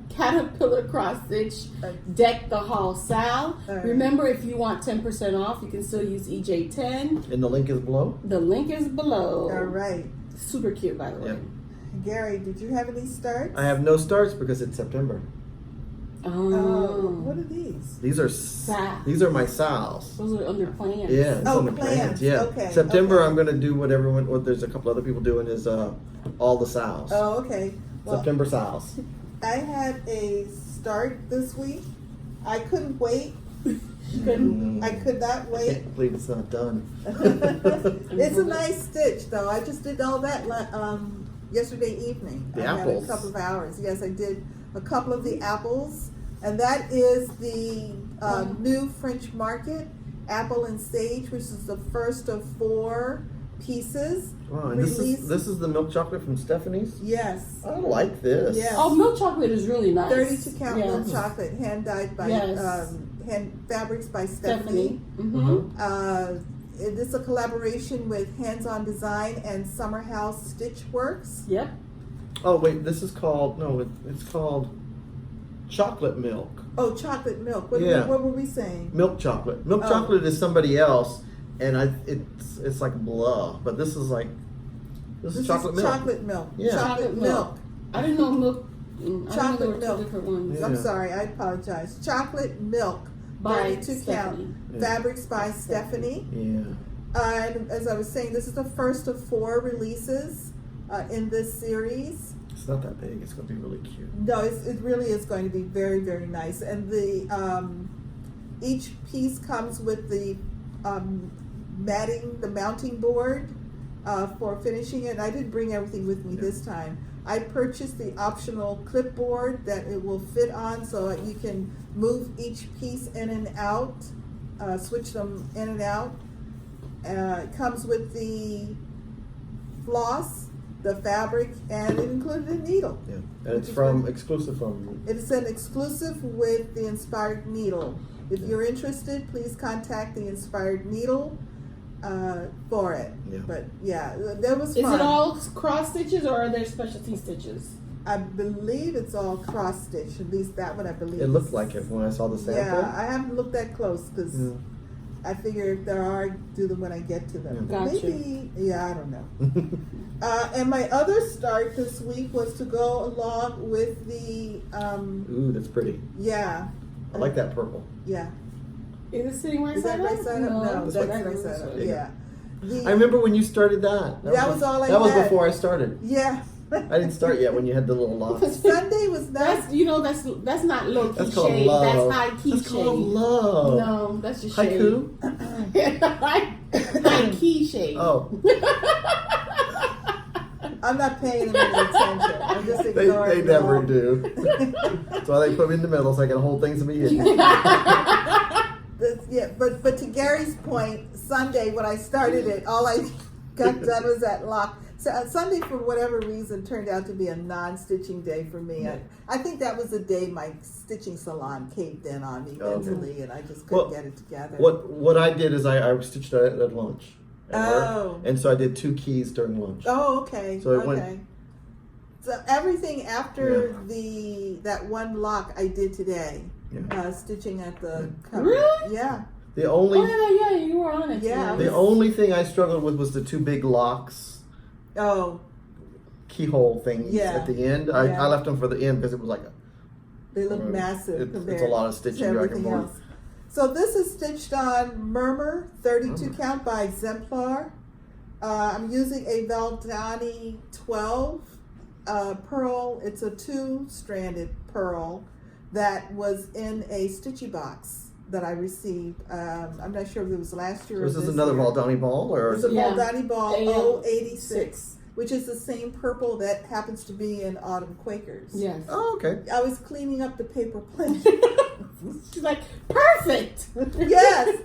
Caterpillar Cross Stitch Deck the Hall Sal. Alright. Remember, if you want 10% off, you can still use EJ10. And the link is below? The link is below. All right. Super cute, by the way. Yep. Gary, did you have any starts? I have no starts because it's September. What are these? These are Sal. these are my SALs. Those are under plans. Yeah, it's Oh, on the plans. Yeah. Okay, September, okay. I'm going to do what everyone, what there's a couple other people doing is all the SALs. Oh, okay. Well, September SALs. I had a start this week. I couldn't wait. I could not I wait. can't believe it's not done. It's a nice stitch, though. I just did all that yesterday evening. The I apples. had a couple of hours. Yes, I did a couple of the apples, and that is the new French Market apple and sage, which is the first of 4 pieces. Wow, and this Release. is the milk chocolate from Stephanie's. Yes. I like this. Yeah. Oh, milk chocolate is really nice. 32 count Yes. milk chocolate, hand dyed by Yes. hand fabrics by Stephanie. Mm-hmm. It is a collaboration with Hands On Design and Summer House Stitch Works. Yep. Oh wait, this is called it's called chocolate milk. Oh, chocolate milk. What, Yeah. what were we saying? Milk chocolate. Milk Oh. chocolate is somebody else, and it's like blah. But this is like this is chocolate milk. Chocolate milk. Yeah. Chocolate milk. I didn't know milk. I didn't know Chocolate there were milk. two different ones. Yeah. I'm sorry, I apologize. Chocolate milk. By 32 count. Stephanie. Yeah. Fabrics by Stephanie. Yeah. And as I was saying, this is the first of 4 releases in this series. It's not that big. It's gonna be really cute. No, it really is going to be very, very nice. And the each piece comes with the matting, the mounting board for finishing it. I didn't bring everything with me this time. I purchased the optional clipboard that it will fit on so that you can move each piece in and out, switch them in and out. It comes with the floss, the fabric, and it included a needle. Yeah. And it's from exclusive from. It's an exclusive with the inspired needle. If you're interested, please contact the Inspired Needle for it. Yeah. But yeah, that was Is fun. it all cross stitches or are there specialty stitches? I believe it's all cross stitch. At least that one I believe. It looked like it when I saw the sample. Yeah, I haven't looked that close because Yeah. I figure if there are, do them when I get to them. Yeah. Gotcha. Maybe, yeah, I don't know. And my other start this week was to go along with the, Ooh, that's pretty. yeah. I like that purple. Yeah. Is it sitting right Is that side right up? side up? No, This that's way. right side up. Yeah. Yeah. The- I remember when you started that. That was all I That was had. before I started. Yeah. I didn't start yet when you had the little locks. Sunday was nice. That's not low key That's called shade. love. That's high key That's shade. called love. No, that's just shade. Haiku? high key shade. Oh. I'm not paying them any attention. I'm just They ignoring never them. do. That's why they put me in the middle so I can hold things to be hidden. Yeah, but to Gary's point, Sunday when I started it, all I got done was that lock. So Sunday, for whatever reason, turned out to be a non-stitching day for me. I think that was the day my stitching salon caved in on me mentally, and I just couldn't get it together. What I did is I stitched it at lunch. At work, Oh. and so I did 2 keys during lunch. Oh, okay. So it okay. went- So everything after that one lock I did today, Yeah. stitching at the cover. Really? Yeah. The only Oh yeah, you were on it. Yeah, today. the only thing I struggled with was the 2 big locks. Oh, Keyhole things Yeah. at the end. Yeah. I left them for the end because it was like they look Right. massive It's compared a lot of to stitching back and everything forth. else. So this is stitched on Murmur 32 count by Exemplar. I'm using a Valdani 12 pearl. It's a 2-stranded pearl that was in a stitchy box that I received. I'm not sure if it was last year or Is this this another year. Valdani ball or It's a Yeah. Valdani Ball AM 086, which is the same purple that happens to be in Autumn Quakers. Yes. Oh, okay. I was cleaning up the paper plate. She's like, perfect. Yes,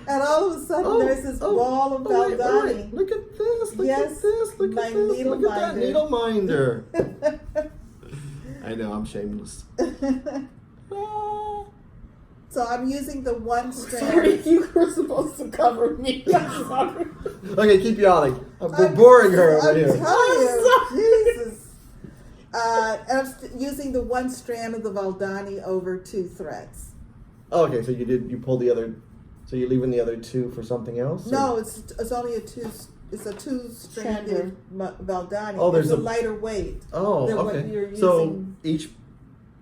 and all of a sudden there's this ball of wait, Valdani. wait. Look at this. Look Yes, at this. Look my at this. needle Look at that minder. needle minder. I know, I'm shameless. So I'm using the one strand. Sorry, you were supposed to cover me. I'm sorry. Okay, keep yawning. We're boring her over I'm here. telling you, I'm Jesus. And I'm using the one strand of the Valdani over 2 threads. Oh, okay, so you pulled the other, so you're leaving the other 2 for something else? or- No, it's only a 2-stranded Valdani. Oh, there's it's a a- lighter weight. Oh, than what okay. you're So using.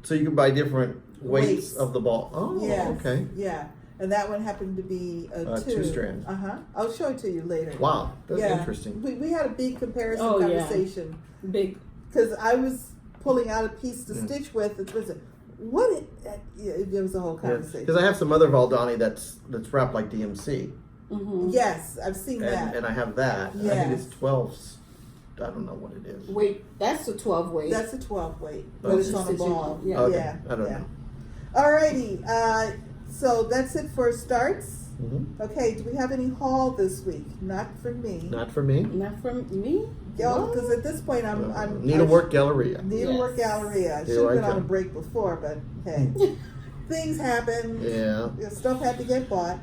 so you can buy different weights Weights. of the ball. Oh, Yes, okay. Yeah, and that one happened to be a 2-strand. I'll show it to you later. Wow, that's Yeah. interesting. We had a big comparison Oh, yeah. conversation Big. because I was pulling out a piece to Yeah. stitch with. It was it was a whole conversation. Because I have some other Valdani that's wrapped like DMC, Mm-hmm. Yes, I've seen that. and I have that. I Yes. think it's 12. I don't know what it is. Wait, that's a 12 weight. That's a 12 weight, Oh, but it's just on a stitching. ball. Yeah. Okay, Yeah, I don't yeah. know. Alrighty, so that's it for starts. Mm-hmm. Okay, do we have any haul this week? Not for me. Not for me. Not from me? Because at this point I'm Needlework Galleria. Needlework Yes. Galleria. I should Here have I been on a come. break before, but hey, things happen. Yeah. Stuff had to get bought.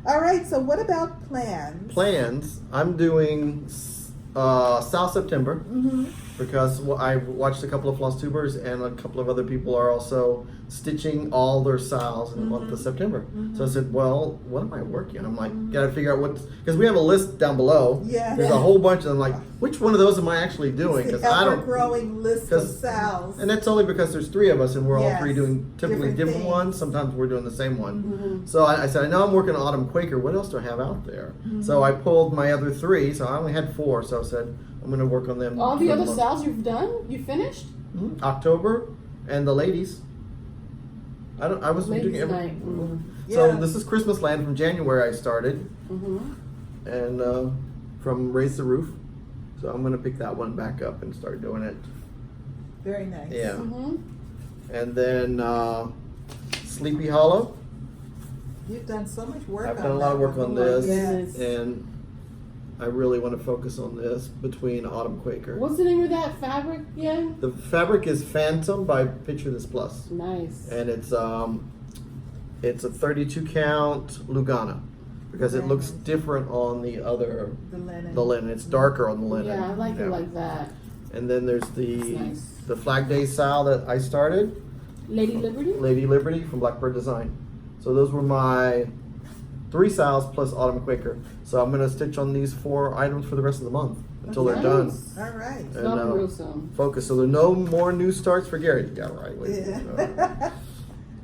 All right, so what about plans? Plans. I'm doing South September Mm-hmm. because I watched a couple of Flosstubers and a couple of other people are also stitching all their SALs in the month of September. So I said, well, what am I working on? I'm like, gotta figure out what, because we have a list down below. Yeah. There's a whole bunch of them. Like, which one of those am I actually doing? It's Because the I don't. ever-growing list of 'cause- SALs. And that's only because there's 3 of us and we're all Yes. 3 doing typically Different different things. ones. Sometimes we're doing the same one. Mm-hmm. So I said, I know I'm working on Autumn Quaker. What else do I have out there? So I pulled my other 3. So I only had 4. So I said, I'm going to work on them. All the for other month. SALs you've done? You finished? Mhm. October and the ladies. I was doing Ladies' every. night. Mhm. So Yeah. this is Christmas Land from January. I started Mm-hmm. and from Raise the Roof. So I'm going to pick that one back up and start doing it. Very nice. Yeah. Mm-hmm. And then Sleepy Hollow. You've done so much work I've on done a lot of that work one. on this, Yes. and I really want to focus on this between Autumn Quaker. What's the name of that fabric again? The fabric is Phantom by Picture This Plus, Nice. and it's It's a 32 count Lugana because it looks different on the other, The linen. the linen. It's darker on the linen. Yeah, I like it like that. And then there's That's nice. the Flag Day SAL that I started, Lady Liberty? Lady Liberty from Blackbird Design. So those were my 3 SALs plus Autumn Quaker. So I'm gonna stitch on these 4 items for the rest of the month until they're done. Nice. All right. It's And, not real soon. focus. So there are no more new starts for Gary. Yeah, right. Wait. Yeah.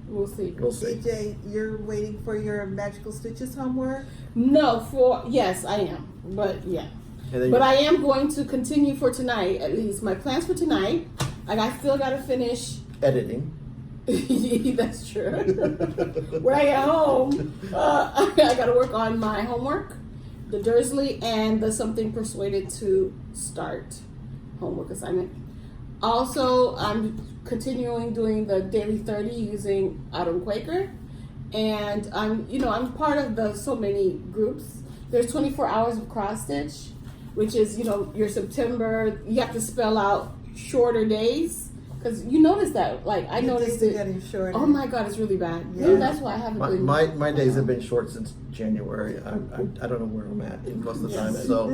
We'll see. We'll see. DJ, you're waiting for your Magical Stitches homework? No, yes, I am. But yeah. And then But I am going to continue for tonight, at least. My plans for tonight, still got to finish. editing. That's true. When I get home, I got to work on my homework, the Dursley, and the Something Persuaded to Start homework assignment. Also, I'm continuing doing the Daily 30 using Autumn Quaker. And I'm part of the so many groups. There's 24 hours of cross stitch, which is, your September, you have to spell out shorter days. Because you notice that, I noticed Days are it. getting shorter. Oh my God, it's really bad. Yeah. Maybe that's why I haven't been. My days have been short since January. I don't know where I'm at most of the time. So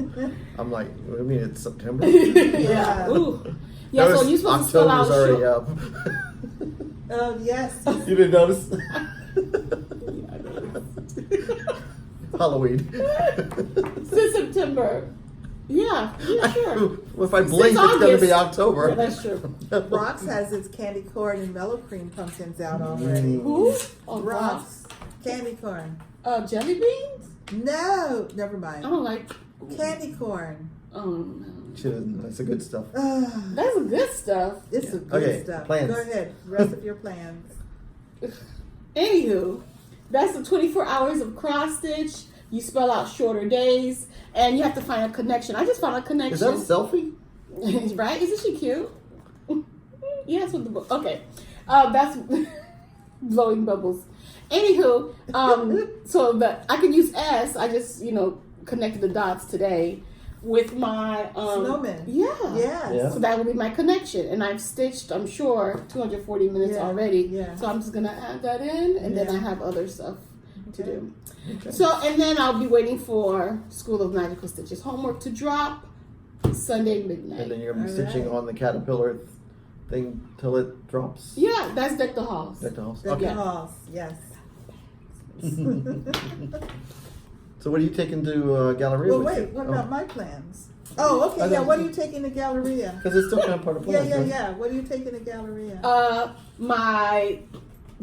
I'm like, what do you mean it's September? Yeah. Ooh. Yeah, so you're supposed to spell out October's already short. up. Oh, yes. You didn't notice? Halloween. Since September. Yeah, sure. Well, if I blink, it's going to be October. Yeah, that's true. Rox has its candy corn and mellow cream pumpkins out already. Who? Oh, Rox. Candy corn. Jelly beans? No, never I mind. don't like. Candy corn. Oh no. That's the good stuff. That's the good stuff. It's the good Okay, stuff. plans. Go ahead. Rest of your plans. Anywho, that's the 24 hours of cross stitch. You spell out shorter days, and you have to find a connection. I just found a connection. Is that a selfie? Right? Isn't she cute? Yes, with the book. Okay. That's blowing bubbles. Anywho, so that I can use S. I just, connected the dots today with my Snowman. Yeah. Yes. Yeah. So that will be my connection, and I've stitched, I'm sure, 240 minutes Yeah. already. Yeah. So I'm just gonna add that in, and then Yeah. I have other stuff to Okay. do. Okay. So, and then I'll be waiting for School of Magical Stitches homework to drop Sunday midnight. And then you're going to be All stitching right. on the caterpillar thing till it drops? Yeah, that's Deck the Halls. Deck the house. The Okay. dolls, yes. So what are you taking to Galleria Well, with wait, you? what about my plans? Oh, okay, yeah, what are you taking to Galleria? Because it's still kind of part of Yeah, plans. yeah, right? yeah. What are you taking to Galleria? My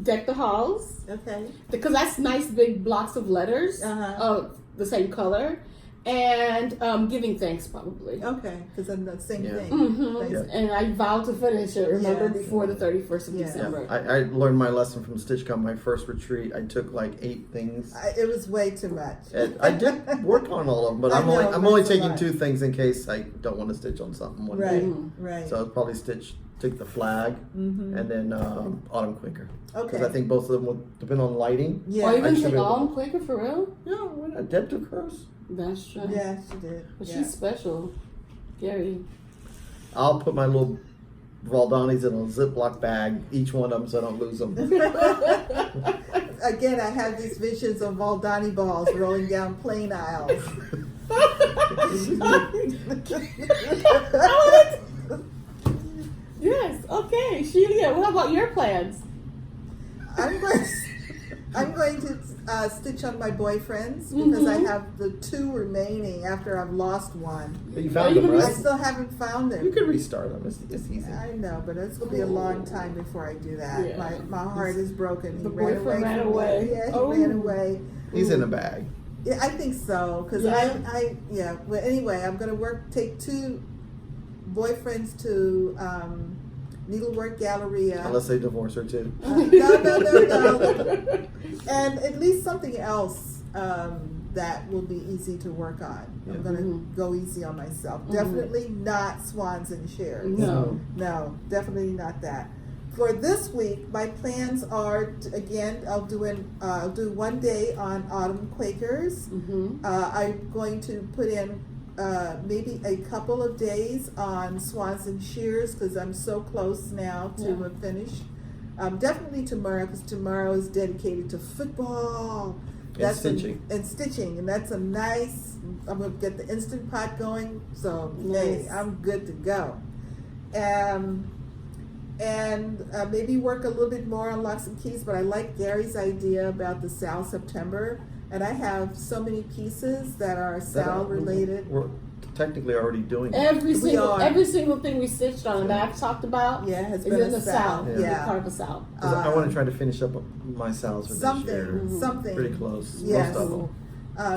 Deck the Halls, Okay. because that's nice big blocks of letters Uh-huh. of the same color, and Giving Thanks probably. Okay, because I'm the same Yeah. thing. Mm-hmm. Thanks. Yeah. And I vowed to finish it, remember, Yes. before the 31st of Yeah. December. I learned my lesson from StitchCon, my first retreat. I took like 8 things. It was way too much. And I did work on all of them, but I I'm know, I'm but only it's a taking lot. 2 things in case I don't want to stitch on something one Right, day. right. So I'll probably take the flag Mm-hmm. and then Autumn Quaker. Because Okay. I think both of them will depend on lighting. Yeah. Are you I going to should take be all able- Quaker for real? Yeah, why not? Deb took hers. That's true. Yeah, she did. But Yeah. she's special. Gary. I'll put my little Valdanis in a Ziploc bag, each one of them, so I don't lose them. Again, I have these visions of Valdani balls rolling down plane aisles. Yes, okay. Shelia, what about your plans? I'm going to stitch on my boyfriends because I Mhm. have the 2 remaining after I've lost one. But you Are found you them, gonna I right? still haven't found You them. could restart them. It's easy. I know, but it's gonna be a long time before I do that. Yeah. My heart is broken. He The ran boyfriend ran from me. away. Yeah, he Oh. ran away. He's in a bag. Yeah, I think so. Cause Yeah. yeah. Well, anyway, I'm gonna take 2 boyfriends to Needlework Galleria. Unless they divorce her too. No. And at least something else that will be easy to work on. I'm Yeah. gonna Mhm. go easy on myself. Mhm. Definitely not swans and shears. No. No, definitely not that. For this week, my plans are I'll do 1 day on Autumn Quakers. Mm-hmm. I'm going to put in maybe a couple of days on swans and shears because I'm so close now to Yeah. a finish. Definitely tomorrow, because tomorrow is dedicated to football. And stitching. And stitching, and that's a nice. I'm gonna get the Instant Pot going, so Nice. hey, I'm good to go. And maybe work a little bit more on locks and keys. But I like Gary's idea about the SAL September, and I have so many pieces that are SAL related. We're technically already doing it. Every are. single thing we stitched on that I've talked about Yeah, has is been in a the SAL. SAL. Yeah. Part of a SAL. 'Cause I want to try to finish up my SALs for this year. Something. Pretty close. Yes. Most of them.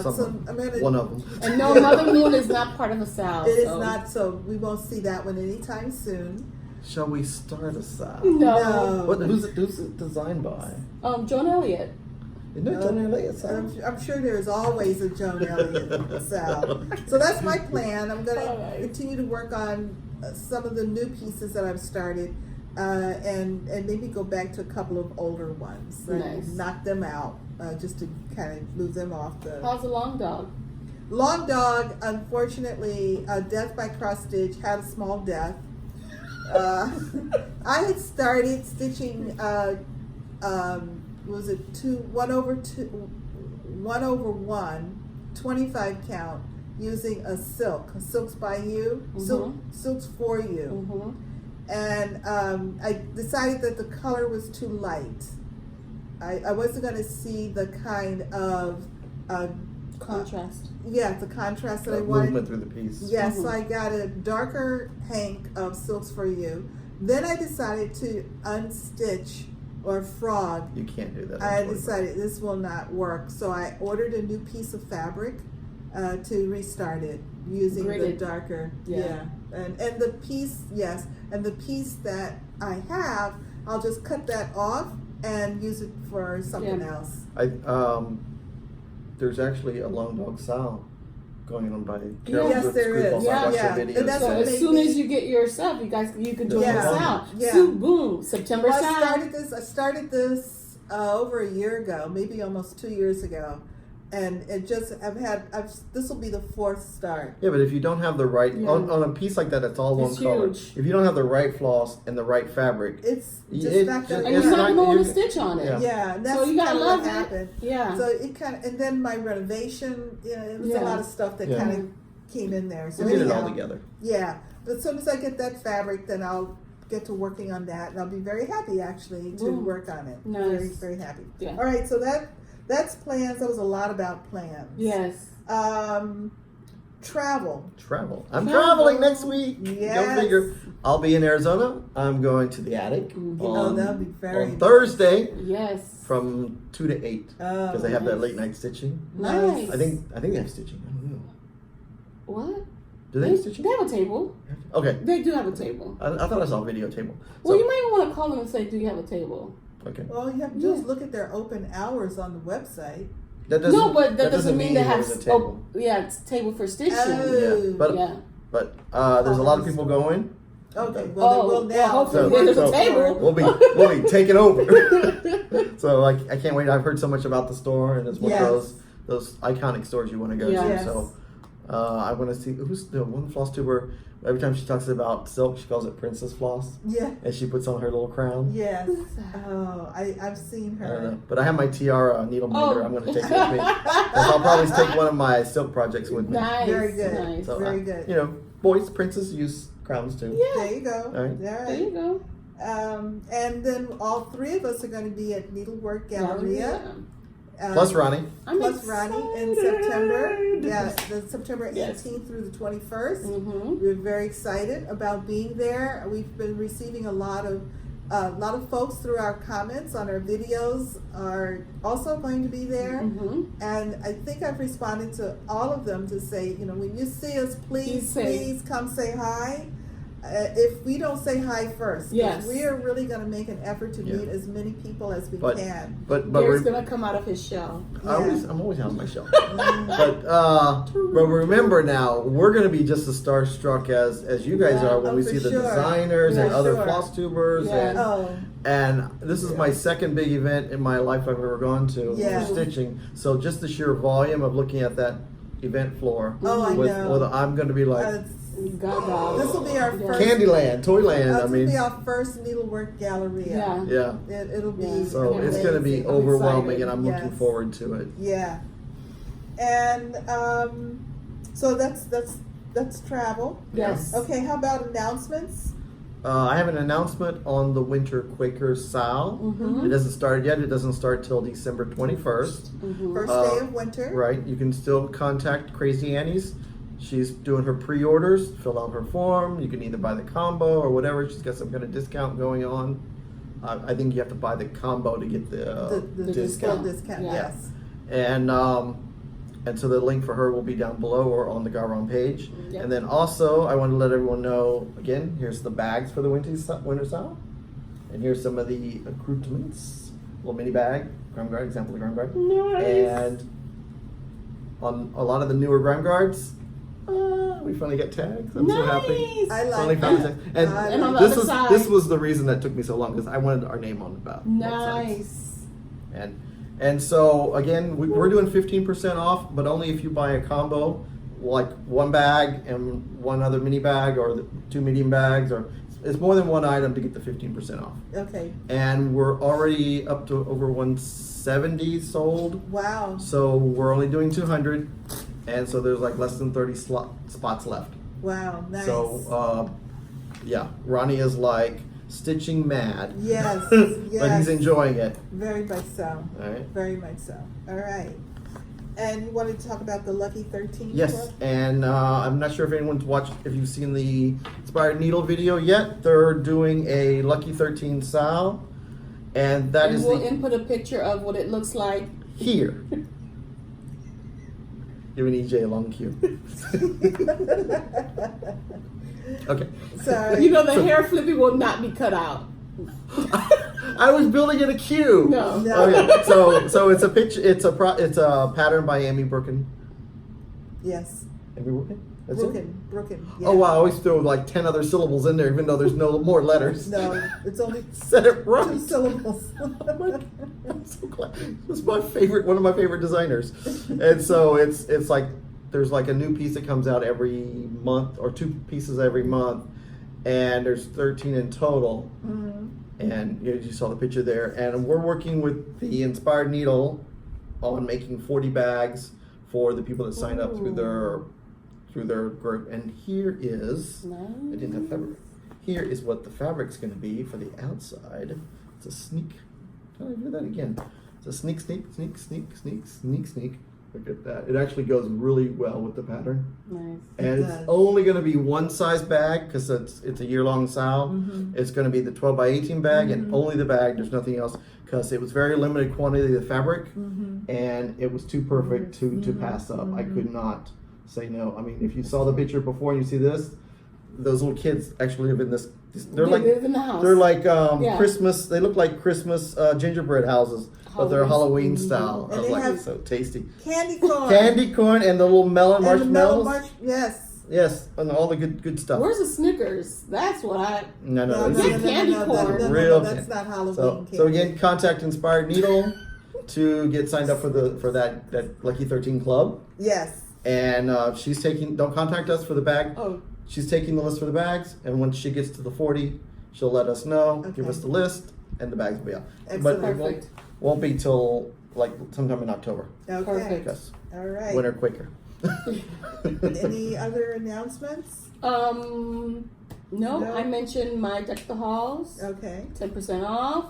So Some I'm gonna. One of them. And no, Mother Moon is not part of a SAL. It is so. not, so we won't see that one anytime soon. Shall we start a SAL? No. Who's it designed by? Joan Elliott. Isn't it Joan Elliott SAL? I'm sure there's always a Joan Elliott SAL. So that's my plan. I'm going All right. to continue to work on some of the new pieces that I've started, and maybe go back to a couple of older ones and Nice. knock them out, just to kind of move them off the. How's the long dog? Long Dog, unfortunately, death by cross stitch, had a small death. I had started stitching. Was it 1/1, 25 count, using a Silks by You, Silks for You, and I decided that the color was too light. I wasn't going to see the kind of Contrast. the contrast that I wanted. Movement through the piece. Yes, so I got a darker hank of Silks for You. Then I decided to unstitch or frog. You can't do that. I decided this will not work, so I ordered a new piece of fabric to restart it using Gridded. the darker. Yeah. And the piece, and the piece that I have, I'll just cut that off and use it for something else. There's actually a Long Dog SAL going on by Carol. Yes, there is. I'll Yeah, watch yeah. the And videos. that's So what as made soon me- as you get yourself, you can join Yeah. the SAL. Yeah. So boom, September Well, SAL. I started this over a year ago, maybe almost 2 years ago, and it just this will be the fourth start. Yeah, but if you don't have the right Yeah. on a piece like that, that's all one It's color. huge. If you don't have the right floss and the right fabric, It's just It- not gonna and it's you're work. not not- going to you're- stitch on it. Yeah. Yeah, and that's So you gotta kind of love what it. happened. Yeah. So it kind of, and then my renovation, it was a Yeah. lot of stuff that Yeah. kind of came in there. So we get it all anyhow, together. yeah. But as soon as I get that fabric, then I'll get to working on that, and I'll be very happy actually to Boom. work on it. Nice. Very, very happy. Yeah. All right, so that's plans. That was a lot about plans. Yes. Travel. Travel. I'm Travel. traveling next week. Yes. Go figure. I'll be in Arizona. I'm going to the attic Oh, that would be very on Thursday Yes. from 2 to 8 because they have that late night stitching. Nice. I think they have stitching. I don't know. What? Do they have stitching? They have a table. Okay. They do have a table. I thought I saw a video table. Well, So- you might want to call them and say, "Do you have a table?" Okay. Well, you have to just look at their open hours on the website. That No, but that doesn't mean they have. there's a table. It's table for stitching. Oh. Yeah, but Yeah. there's a lot of people going. Okay, well, they will now. hopefully there's a table. We'll be taking over. So I can't wait. I've heard so much about the store, and it's one Yes. of those iconic stores you want to go Yes. to. So I want to see who's the one floss tuber. Every time she talks about silk, she calls it Princess Floss, Yeah. and she puts on her little crown. Yes. Oh, I've seen I don't know, her. but I have my tiara needle mender. Oh. I'm going to take it with me. 'Cause I'll probably take one of my silk projects with me. Nice. Very good. Nice. So Very good. Boys, princes use crowns too. Yeah. There you go. All right. There you go. And then all three of us are going to be at Needlework Galleria. Plus Ronnie. I'm Plus Ronnie in September. excited. Yeah, the September 18th Yes. through the 21st. Mm-hmm. We're very excited about being there. We've been receiving a lot of folks through our comments on our videos are also going to be there. Mm-hmm. And I think I've responded to all of them to say, when you see us, please come say hi. If we don't say hi first, 'cause Yes. we are really going to make an effort to Yeah. meet as many people as we But- can. But Gary's gonna come out of his shell. I'm always out of my shell. but remember now, we're going to be just as starstruck as you guys Yeah. are when Oh, we for see the sure. designers and Yeah, other sure. floss tubers. Yeah. Oh, And this is my second big event in my life I've ever gone to Yeah. for stitching. So just the sheer volume of looking at that event floor, Oh, I know. I'm going to be like, Gaga. This will be our first. Candyland, Toyland. This I will mean, be our first needlework galleria. Yeah. yeah. It'll be. Yeah. So Can't it's wait. going to be I'm overwhelming, excited. and I'm looking Yes. forward to it. Yeah. And so that's travel. Yes. Okay, how about announcements? I have an announcement on the Winter Quaker SAL. Mm-hmm. It hasn't started yet. It doesn't start till December 21st. Mm-hmm. First day of winter. Right. You can still contact Crazy Annie's. She's doing her pre-orders. Fill out her form. You can either buy the combo or whatever. She's got some kind of discount going on. I think you have to buy the combo to get the The discount. discount. Yeah. Yes. And so the link for her will be down below or on the Garon page. Yep. And then also, I want to let everyone know, again, here's the bags for the winter SAL. And here's some of the accoutrements. Little mini bag, grime guard, example of grime guard. Nice. And on a lot of the newer grime guards, we finally get tags. I'm so happy. I Finally like found that. the tag. And on the this other was side. this was the reason that took me so long, because I wanted our name on the both sides. Nice. And so again, we're doing 15% off, but only if you buy a combo, like one bag and one other mini bag, or the two medium bags, or it's more than one item to get the 15% off. Okay. And we're already up to over 170 sold, Wow. so we're only doing 200, and so there's like less than 30 spots left. Wow. Nice. So yeah, Ronnie is like stitching mad. Yes. But Yes. he's enjoying it. Very much so. All right. Very much so. All right. And you wanted to talk about the Lucky 13 Yes, Club? and I'm not sure if anyone's watched, if you've seen the Inspired Needle video yet. They're doing a Lucky 13 SAL, and that is we'll the input a picture of what it looks like. here. Giving EJ a long cue. Okay. Sorry. You know the hair flipping will not be cut out. I was building in a queue. No. No. Okay, so it's a picture. It's a pattern by Amy Brooken. Yes. Amy Brooken. That's it. Brooken. Yeah. Oh wow! I always throw like 10 other syllables in there, even though there's no more letters. No, it's only Said it right. 2 syllables. I'm so glad. This is my favorite, one of my favorite designers. And so it's like there's like a new piece that comes out every month, or 2 pieces every month, and there's 13 in total. Mhm. And you saw the picture there. And we're working with the Inspired Needle on making 40 bags for the people that signed up through their group. And here is, I didn't have fabric. Here is what the fabric's going to be for the outside. It's a sneak. Can I do that again? It's a sneak. Look at that. It actually goes really well with the pattern. Nice. And It it's does. only going to be one size bag, because it's a year-long SAL. Mhm. It's going to be the 12 by 18 bag, and only the bag. There's nothing else, because it was very limited quantity of the fabric, and it was too perfect to pass up. I could not say no. I mean, if you saw the picture before and you see this, those little kids actually live in this. They're They like live in the house. they're like Yeah. Christmas. They look like Christmas gingerbread houses, but they're Halloween style. And I'm they like, have it's so tasty. Candy corn. Candy corn and the little melon And the mellow marshmallows. yes. Yes, and all the good stuff. Where's the Snickers? That's what I. No, No, it's no, Get no, candy no, no, corn. no, no, Real no, that's candy. not Halloween So, candy. so again, contact Inspired Needle to get signed up for that Lucky 13 club. Yes. And she's taking. Don't contact us for the bag. Oh, She's taking the list for the bags, and once she gets to the 40, she'll let us know, give Okay. us the list, and the bags will be out. Excellent. But it perfect. won't be till like sometime in October. Okay. Perfect. Yes, All right. winter quicker. Any other announcements? No, No. I mentioned my Deck the Halls. Okay. 10% off.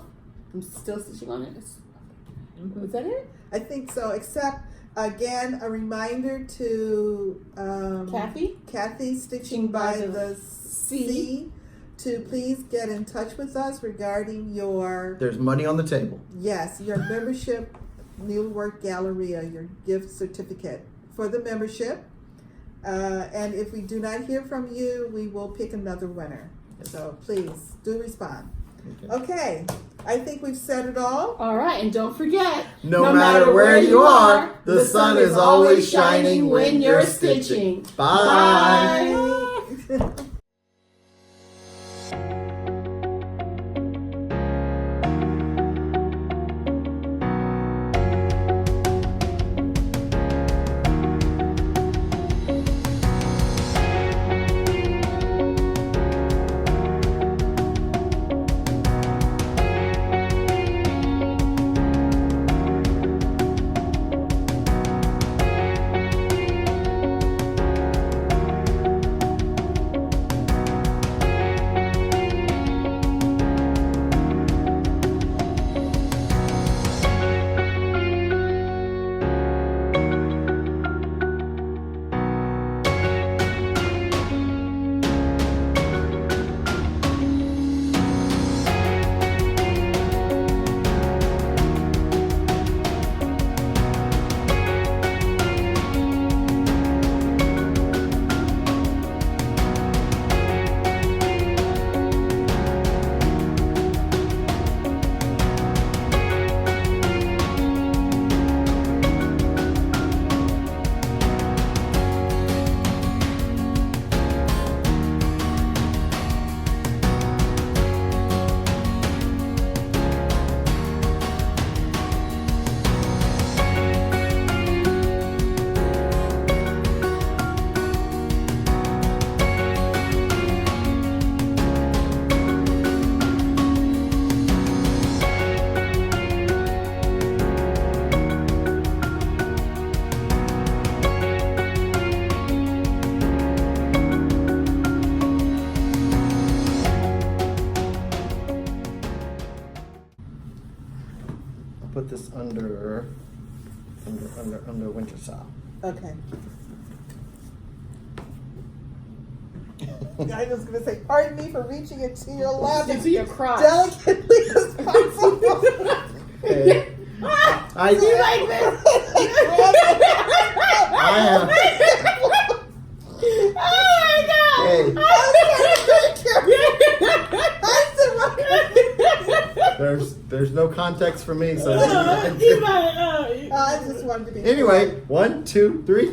I'm still stitching on it. Is that it? I think so, except again, a reminder to Kathy Stitching by the Sea to please get in touch with us regarding your There's money on the table. your membership Needlework Galleria, your gift certificate for the membership. And if we do not hear from you, we will pick another winner. So please do respond. Okay, I think we've said it all. All right, and don't forget, No matter where you are, the sun is always shining when you're stitching. Bye. Bye. under winter SAL. Okay. I was going to say, pardon me for reaching into your lap Into your crotch. delicately as possible. Okay. I You like this? I have. Oh my god! Hey. There's no context for me, so. You might, I just wanted to be. Anyway, 1, 2, 3.